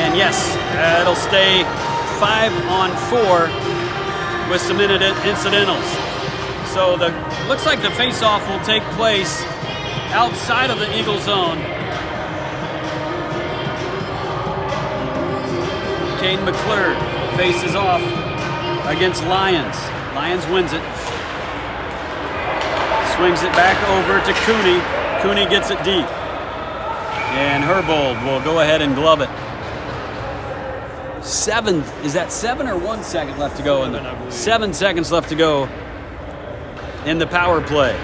And yes, it'll stay 5-on-4 with some incidentals. So looks like the face-off will take place outside of the Eagle zone. Kane McClure faces off against Lyons. Lyons wins it. Swings it back over to Cooney. Cooney gets it deep. And Herbold will go ahead and glove it. Is that 7 or 1 second left to go? 7 seconds left to go in the power play.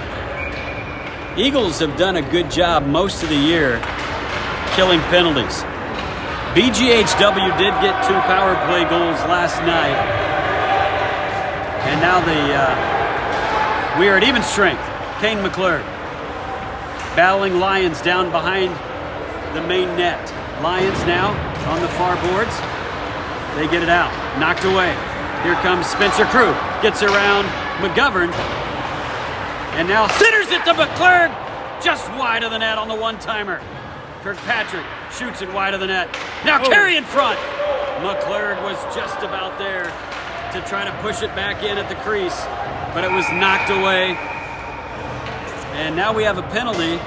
Eagles have done a good job most of the year killing penalties. BGHW did get 2 power play goals last night. And now we are at even strength. Kane McClure battling Lyons down behind the main net. Lyons now on the far boards. They get it out. Knocked away. Here comes Spencer Crew. Gets around McGovern. And now centers it to McClurg, just wide of the net on the one-timer. Kirkpatrick shoots it wide of the net. Now Carey in front. McClurg was just about there to try to push it back in at the crease, but it was knocked away. And now we have a penalty.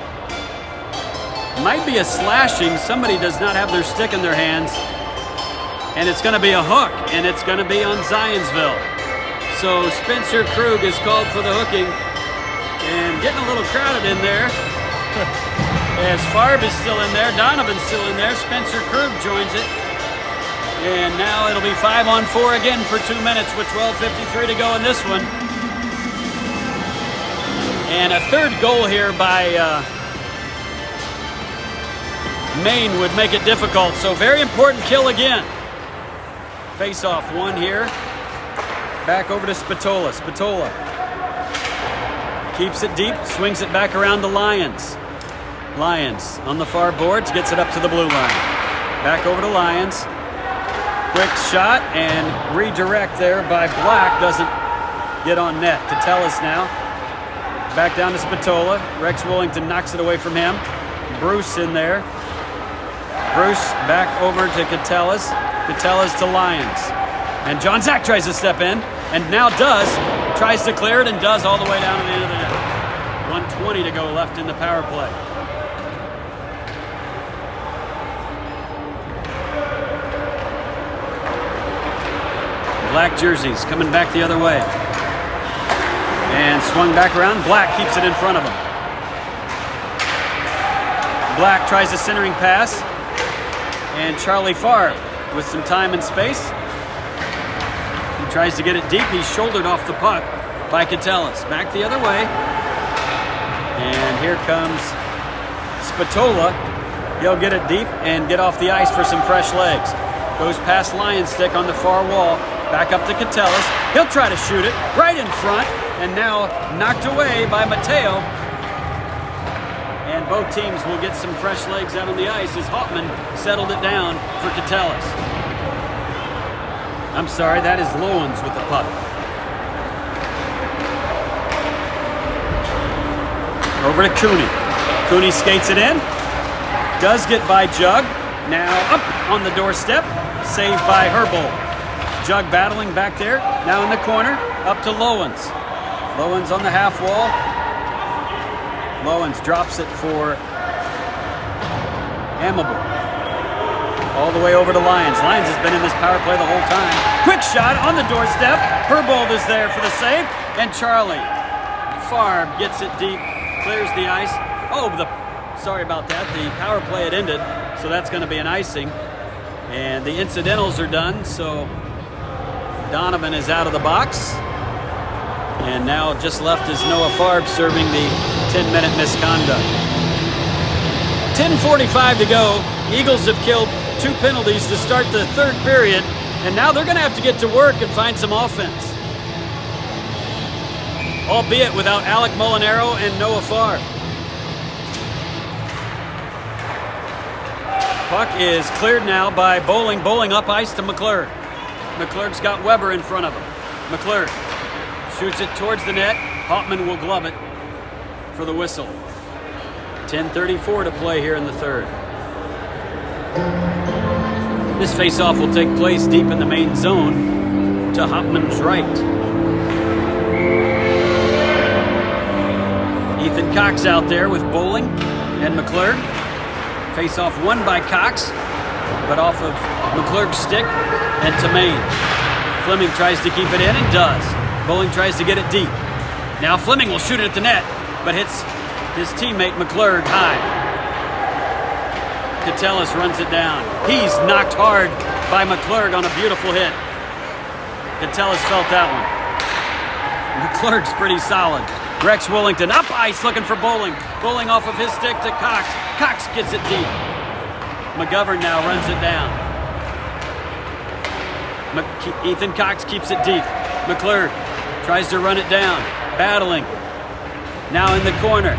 Might be a slashing. Somebody does not have their stick in their hands. And it's going to be a hook, and it's going to be on Zionsville. So Spencer Krug is called for the hooking. And getting a little crowded in there. As Farb is still in there, Donovan's still in there, Spencer Krug joins it. And now it'll be 5-on-4 again for 2 minutes with 12:53 to go in this one. And a third goal here by Maine would make it difficult. So very important kill again. Face-off one here. Back over to Spatola. Spatola keeps it deep, swings it back around to Lyons. Lyons on the far boards, gets it up to the blue line. Back over to Lyons. Quick shot and redirect there by Black. Doesn't get on net. Catellis now. Back down to Spatola. Rex Willington knocks it away from him. Bruce in there. Bruce back over to Catellis. Catellis to Lyons. And John Zach tries to step in, and now does. Tries to clear it and does all the way down to the end of the net. 1:20 to go left in the power play. Black jerseys coming back the other way. And swung back around. Black keeps it in front of him. Black tries a centering pass. And Charlie Farr with some time and space. He tries to get it deep. He's shouldered off the puck by Catellis. Back the other way. And here comes Spatola. He'll get it deep and get off the ice for some fresh legs. Goes past Lyon's stick on the far wall. Back up to Catellis. He'll try to shoot it right in front. And now knocked away by Mateo. And both teams will get some fresh legs out on the ice as Hoffman settled it down for Catellis. I'm sorry, that is Lowens with the puck. Over to Cooney. Cooney skates it in. Does get by Jug. Now up on the doorstep. Saved by Herbold. Jug battling back there. Now in the corner. Up to Lowens. Lowens on the half wall. Lowens drops it for Amable. All the way over to Lyons. Lyons has been in this power play the whole time. Quick shot on the doorstep. Herbold is there for the save. And Charlie Farb gets it deep. Clears the ice. Sorry about that. The power play had ended. So that's going to be an icing. And the incidentals are done. So Donovan is out of the box. And now just left is Noah Farb serving the 10-minute misconduct. 10:45 to go. Eagles have killed 2 penalties to start the third period, and now they're going to have to get to work and find some offense. Albeit without Alec Molinaro and Noah Farb. Puck is cleared now by Bowling. Bowling up ice to McClurg. McClurg's got Weber in front of him. McClurg shoots it towards the net. Hoffman will glove it for the whistle. 10:34 to play here in the third. This faceoff will take place deep in the main zone to Hoffman's right. Ethan Cox out there with Bowling and McClurg. Faceoff won by Cox, but off of McClurg's stick and to Maine. Fleming tries to keep it in and does. Bowling tries to get it deep. Now Fleming will shoot it at the net, but hits his teammate McClurg high. Catellis runs it down. He's knocked hard by McClurg on a beautiful hit. Catellis felt that one. McClurg's pretty solid. Rex Willington up ice looking for Bowling. Bowling off of his stick to Cox. Cox gets it deep. McGovern now runs it down. Ethan Cox keeps it deep. McClurg tries to run it down. Battling. Now in the corner.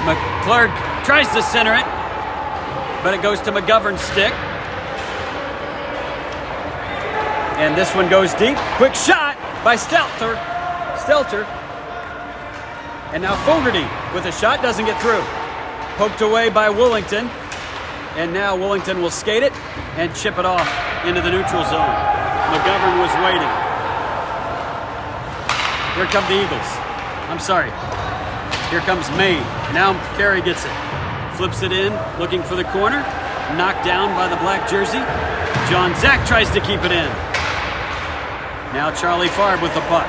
McClurg tries to center it, but it goes to McGovern's stick. And this one goes deep. Quick shot by Stelter. Stelter. And now Fogarty with a shot, doesn't get through. Poked away by Willington. And now Willington will skate it and chip it off into the neutral zone. McGovern was waiting. Here come the Eagles. I'm sorry. Here comes Maine. Now Carey gets it. Flips it in, looking for the corner. Knocked down by the black jersey. John Zach tries to keep it in. Now Charlie Farb with the puck.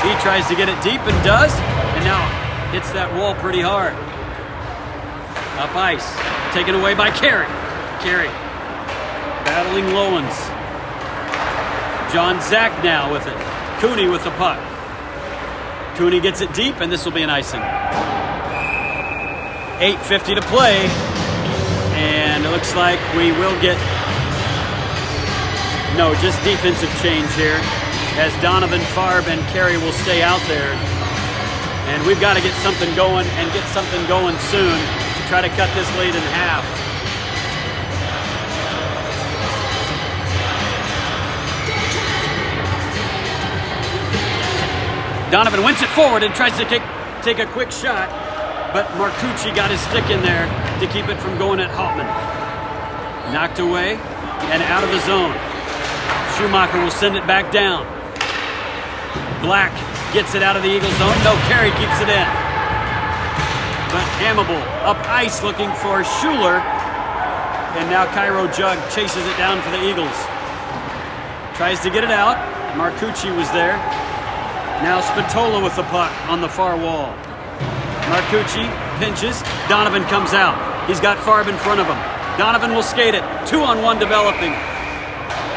He tries to get it deep and does. And now hits that wall pretty hard. Up ice. Taken away by Carey. Carey battling Lowens. John Zach now with it. Cooney with the puck. Cooney gets it deep, and this will be an icing. 8:50 to play, and it looks like we will get just defensive change here, as Donovan, Farb, and Carey will stay out there. And we've got to get something going and get something going soon to try to cut this lead in half. Donovan wins it forward and tries to take a quick shot, but Marcucci got his stick in there to keep it from going at Hauptmann. Knocked away and out of the zone. Schumacher will send it back down. Black gets it out of the Eagle zone. No, Carey keeps it in. But Amable up ice looking for Schuler, and now Cairo Jug chases it down for the Eagles. Tries to get it out. Marcucci was there. Now Spatola with the puck on the far wall. Marcucci pinches. Donovan comes out. He's got Farb in front of him. Donovan will skate it. 2-on-1 developing.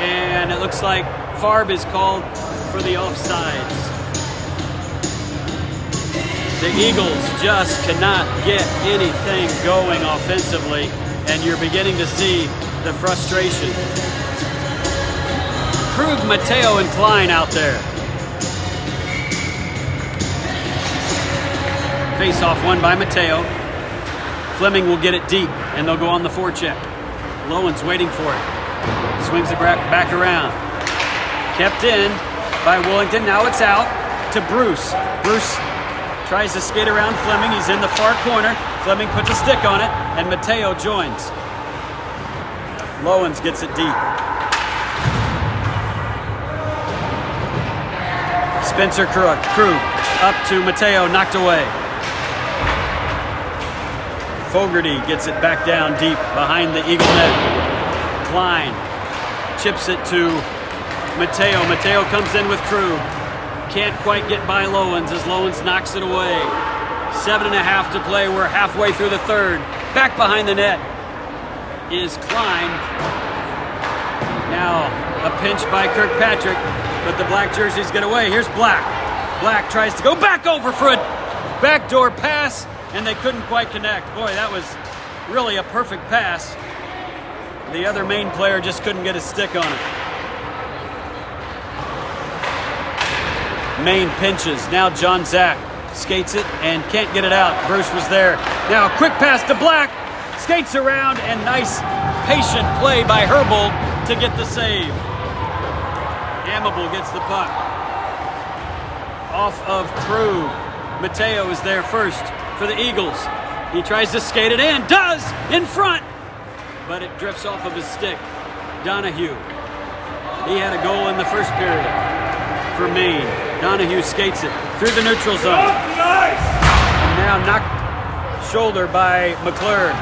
And it looks like Farb is called for the offsides. The Eagles just cannot get anything going offensively, and you're beginning to see the frustration. Krug, Mateo, and Klein out there. Face-off won by Mateo. Fleming will get it deep, and they'll go on the forecheck. Lowen's waiting for it. Swings it back around. Kept in by Willington. Now it's out to Bruce. Bruce tries to skate around Fleming. He's in the far corner. Fleming puts a stick on it, and Mateo joins. Lowens gets it deep. Spencer Krug up to Mateo, knocked away. Fogarty gets it back down deep behind the Eagle net. Klein chips it to Mateo. Mateo comes in with Krug. Can't quite get by Lowens as Lowens knocks it away. 7.5 to play. We're halfway through the third. Back behind the net is Klein. Now a pinch by Kirkpatrick, but the black jerseys get away. Here's Black. Black tries to go back over for a backdoor pass, and they couldn't quite connect. Boy, that was really a perfect pass. The other Maine player just couldn't get his stick on it. Maine pinches. Now John Zach skates it and can't get it out. Bruce was there. Now a quick pass to Black. Skates around, and nice patient play by Herbold to get the save. Amable gets the puck. Off of Krug. Mateo is there first for the Eagles. He tries to skate it in. Does! In front! But it drifts off of his stick. Donahue. He had a goal in the first period for Maine. Donahue skates it through the neutral zone. And now knocked shoulder by McClure.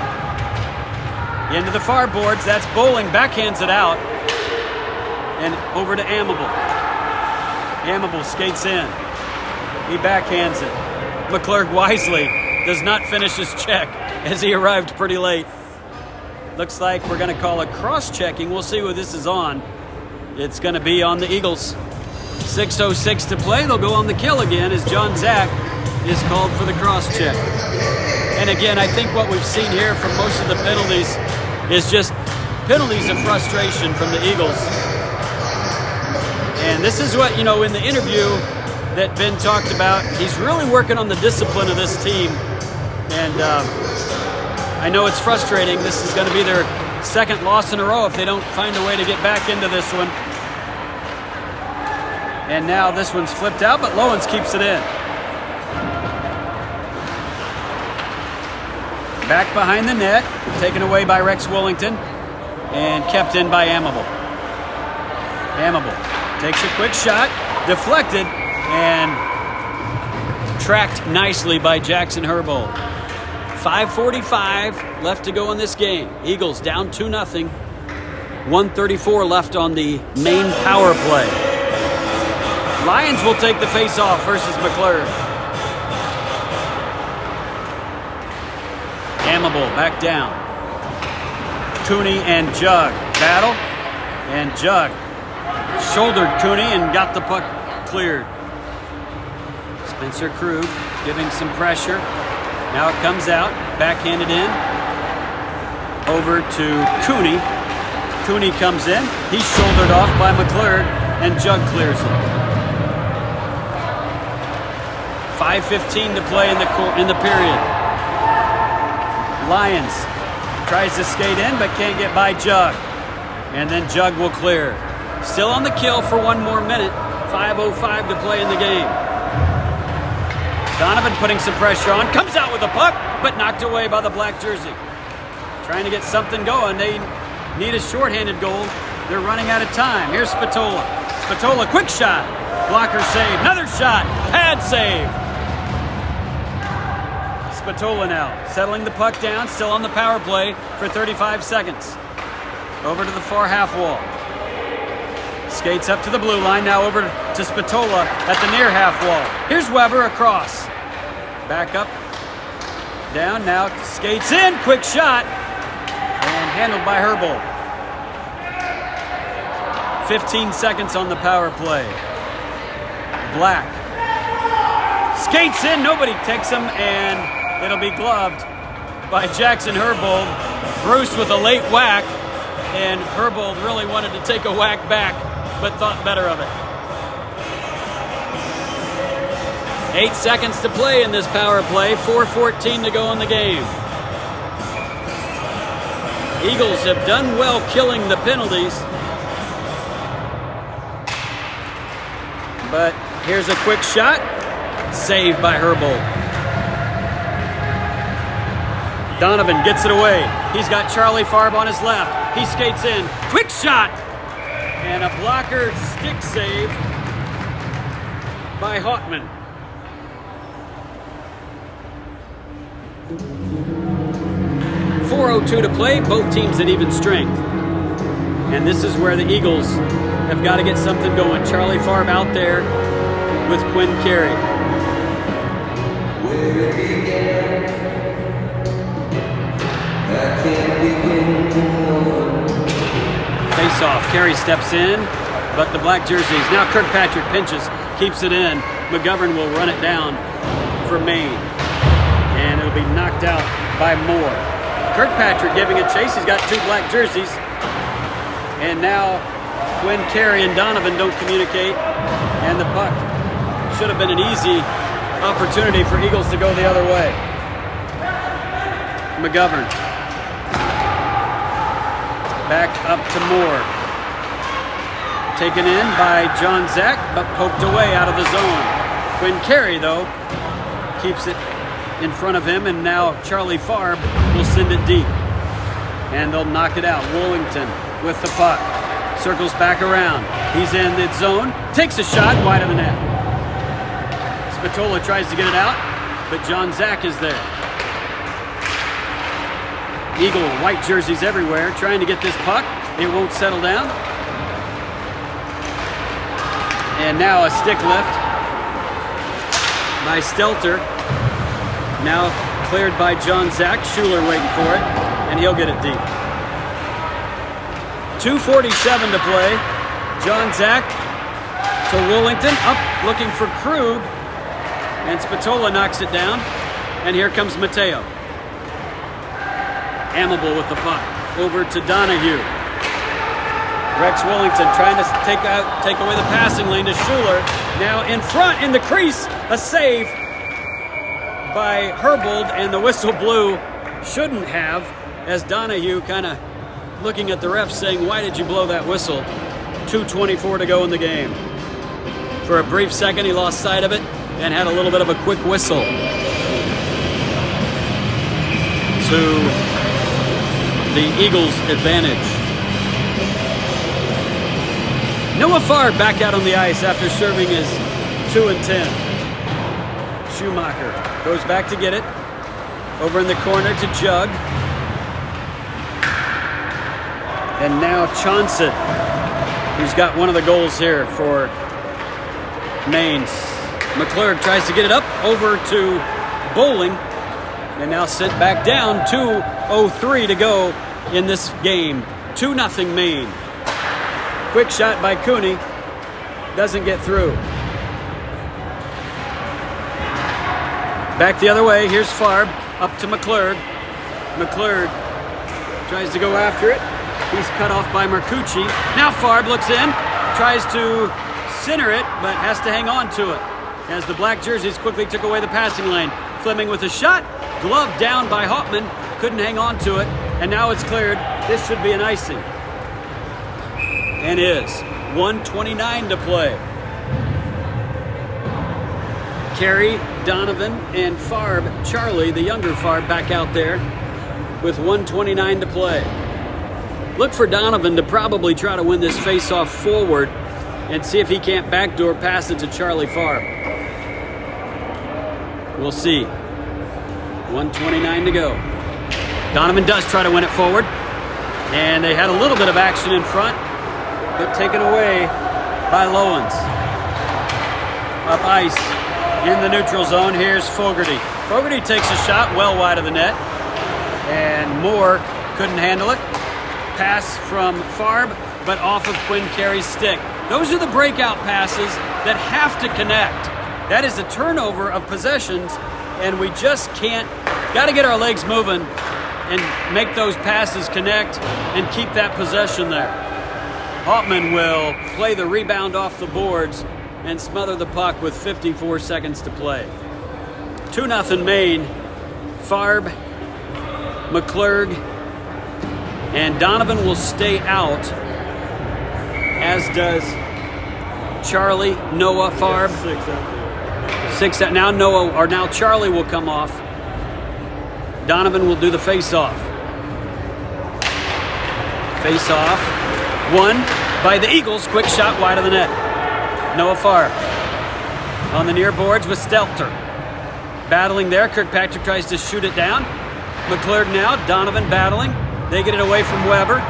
Into the far boards. That's Bowling. Backhands it out. And over to Amable. Amable skates in. He backhands it. McClure wisely does not finish his check as he arrived pretty late. Looks like we're going to call a cross-checking. We'll see what this is on. It's going to be on the Eagles. 6:06 to play. They'll go on the kill again as John Zach is called for the cross-check. And again, I think what we've seen here from most of the penalties is just penalties of frustration from the Eagles. And this is what, in the interview that Ben talked about, he's really working on the discipline of this team. And I know it's frustrating. This is going to be their second loss in a row if they don't find a way to get back into this one. And now this one's flipped out, but Lowens keeps it in. Back behind the net, taken away by Rex Willington, and kept in by Amable. Amable takes a quick shot, deflected, and tracked nicely by Jackson Herbold. 5:45 left to go in this game. Eagles down 2-0. 1:34 left on the Maine power play. Lions will take the face-off versus McClure. Amable back down. Cooney and Jug battle, and Jug shouldered Cooney and got the puck cleared. Spencer Krug giving some pressure. Now it comes out, backhanded in, over to Cooney. Cooney comes in, he's shouldered off by McClure, and Jug clears it. 5:15 to play in the period. Lions tries to skate in, but can't get by Jug. And then Jug will clear. Still on the kill for one more minute. 5:05 to play in the game. Donovan putting some pressure on, comes out with a puck, but knocked away by the black jersey. Trying to get something going. They need a shorthanded goal. They're running out of time. Here's Spatola. Spatola, quick shot. Blocker save. Another shot. Pad save. Spatola now settling the puck down, still on the power play for 35 seconds. Over to the far half wall. Skates up to the blue line, now over to Spatola at the near half wall. Here's Weber across. Back up, down, now skates in, quick shot, and handled by Herbold. 15 seconds on the power play. Black skates in, nobody takes him, and it'll be gloved by Jackson Herbold. Bruce with a late whack, and Herbold really wanted to take a whack back, but thought better of it. 8 seconds to play in this power play, 4:14 to go in the game. Eagles have done well killing the penalties, but here's a quick shot, saved by Herbold. Donovan gets it away. He's got Charlie Farb on his left. He skates in. Quick shot! And a blocker stick save by Hockman. .402 to play. Both teams at even strength. And this is where the Eagles have got to get something going. Charlie Farb out there with Quinn Carey. Face off. Carey steps in, but the black jerseys. Now Kirkpatrick pinches, keeps it in. McGovern will run it down for Maine, and it'll be knocked out by Moore. Kirkpatrick giving a chase. He's got two black jerseys, and now Quinn Carey and Donovan don't communicate, and the puck should have been an easy opportunity for Eagles to go the other way. McGovern. Back up to Moore. Taken in by John Zach, but poked away out of the zone. Quinn Carey, though, keeps it in front of him, and now Charlie Farb will send it deep. And they'll knock it out. Wollington with the puck. Circles back around. He's in the zone. Takes a shot wide of the net. Spatola tries to get it out, but John Zach is there. Eagle white jerseys everywhere, trying to get this puck. It won't settle down. And now a stick lift by Stelter. Now cleared by John Zach. Schuler waiting for it, and he'll get it deep. 2:47 to play. John Zach to Wollington, up looking for Krug, and Spatola knocks it down. And here comes Mateo. Amable with the puck. Over to Donahue. Rex Willington trying to take away the passing lane to Schuler. Now in front in the crease. A save by Herbold, and the whistle blew. Shouldn't have, as Donahue kind of looking at the ref saying, why did you blow that whistle? 2:24 to go in the game. For a brief second, he lost sight of it and had a little bit of a quick whistle to the Eagles' advantage. Noah Farb back out on the ice after serving his 2 and 10. Schumacher goes back to get it. Over in the corner to Jug. And now Johnson, who's got one of the goals here for Maine. McClurg tries to get it up over to Bowling. And now sent back down. 2:03 to go in this game. 2-0 Maine. Quick shot by Cooney. Doesn't get through. Back the other way. Here's Farb. Up to McClurg. McClurg tries to go after it. He's cut off by Marcucci. Now Farb looks in. Tries to center it, but has to hang on to it. As the black jerseys quickly took away the passing lane. Fleming with a shot. Glove down by Hauptmann. Couldn't hang on to it. And now it's cleared. This should be an icing. And is. 1:29 to play. Carey, Donovan, and Farb, Charlie, the younger Farb, back out there with 1:29 to play. Look for Donovan to probably try to win this face-off forward and see if he can't backdoor pass it to Charlie Farb. We'll see. 1:29 to go. Donovan does try to win it forward. And they had a little bit of action in front, but taken away by Lowens. Up ice in the neutral zone. Here's Fogarty. Fogarty takes a shot well wide of the net. And Moore couldn't handle it. Pass from Farb, but off of Quinn Carey's stick. Those are the breakout passes that have to connect. That is a turnover of possessions, and we just can't. Got to get our legs moving and make those passes connect and keep that possession there. Hauptmann will play the rebound off the boards and smother the puck with 54 seconds to play. 2-0 Maine. Farb, McClurg, and Donovan will stay out, as does Charlie, Noah, Farb. 6 out. Now Noah, or now Charlie will come off. Donovan will do the face-off. Face-off. Won by the Eagles. Quick shot wide of the net. Noah Farb on the near boards with Stelter. Battling there. Kirkpatrick tries to shoot it down. McClurg now. Donovan battling. They get it away from Weber.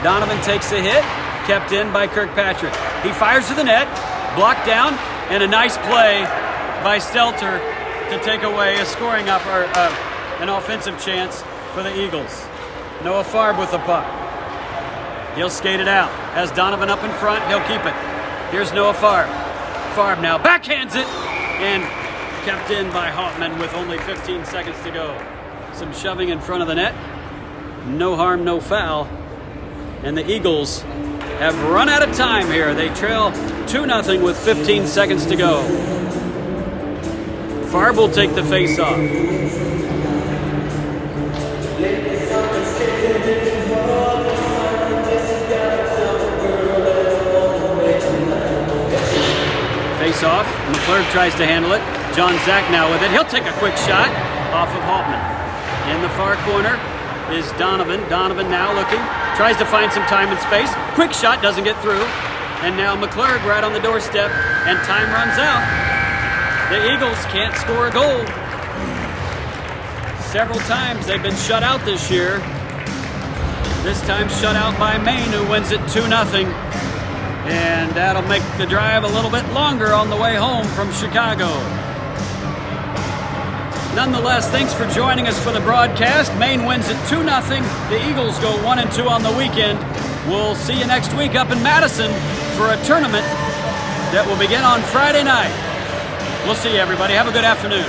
Donovan takes a hit. Kept in by Kirkpatrick. He fires to the net. Blocked down. And a nice play by Stelter to take away a scoring an offensive chance for the Eagles. Noah Farb with the puck. He'll skate it out. Has Donovan up in front. He'll keep it. Here's Noah Farb. Farb now backhands it and kept in by Hauptmann with only 15 seconds to go. Some shoving in front of the net. No harm, no foul. And the Eagles have run out of time here. They trail 2-0 with 15 seconds to go. Farb will take the face-off. Face-off. McClurg tries to handle it. John Zach now with it. He'll take a quick shot off of Hauptmann. In the far corner is Donovan. Donovan now looking. Tries to find some time and space. Quick shot doesn't get through. And now McClurg right on the doorstep. And time runs out. The Eagles can't score a goal. Several times they've been shut out this year. This time shut out by Maine, who wins it 2-0. And that'll make the drive a little bit longer on the way home from Chicago. Nonetheless, thanks for joining us for the broadcast. Maine wins it 2-0. The Eagles go 1-2 on the weekend. We'll see you next week up in Madison for a tournament that will begin on Friday night. We'll see you, everybody. Have a good afternoon.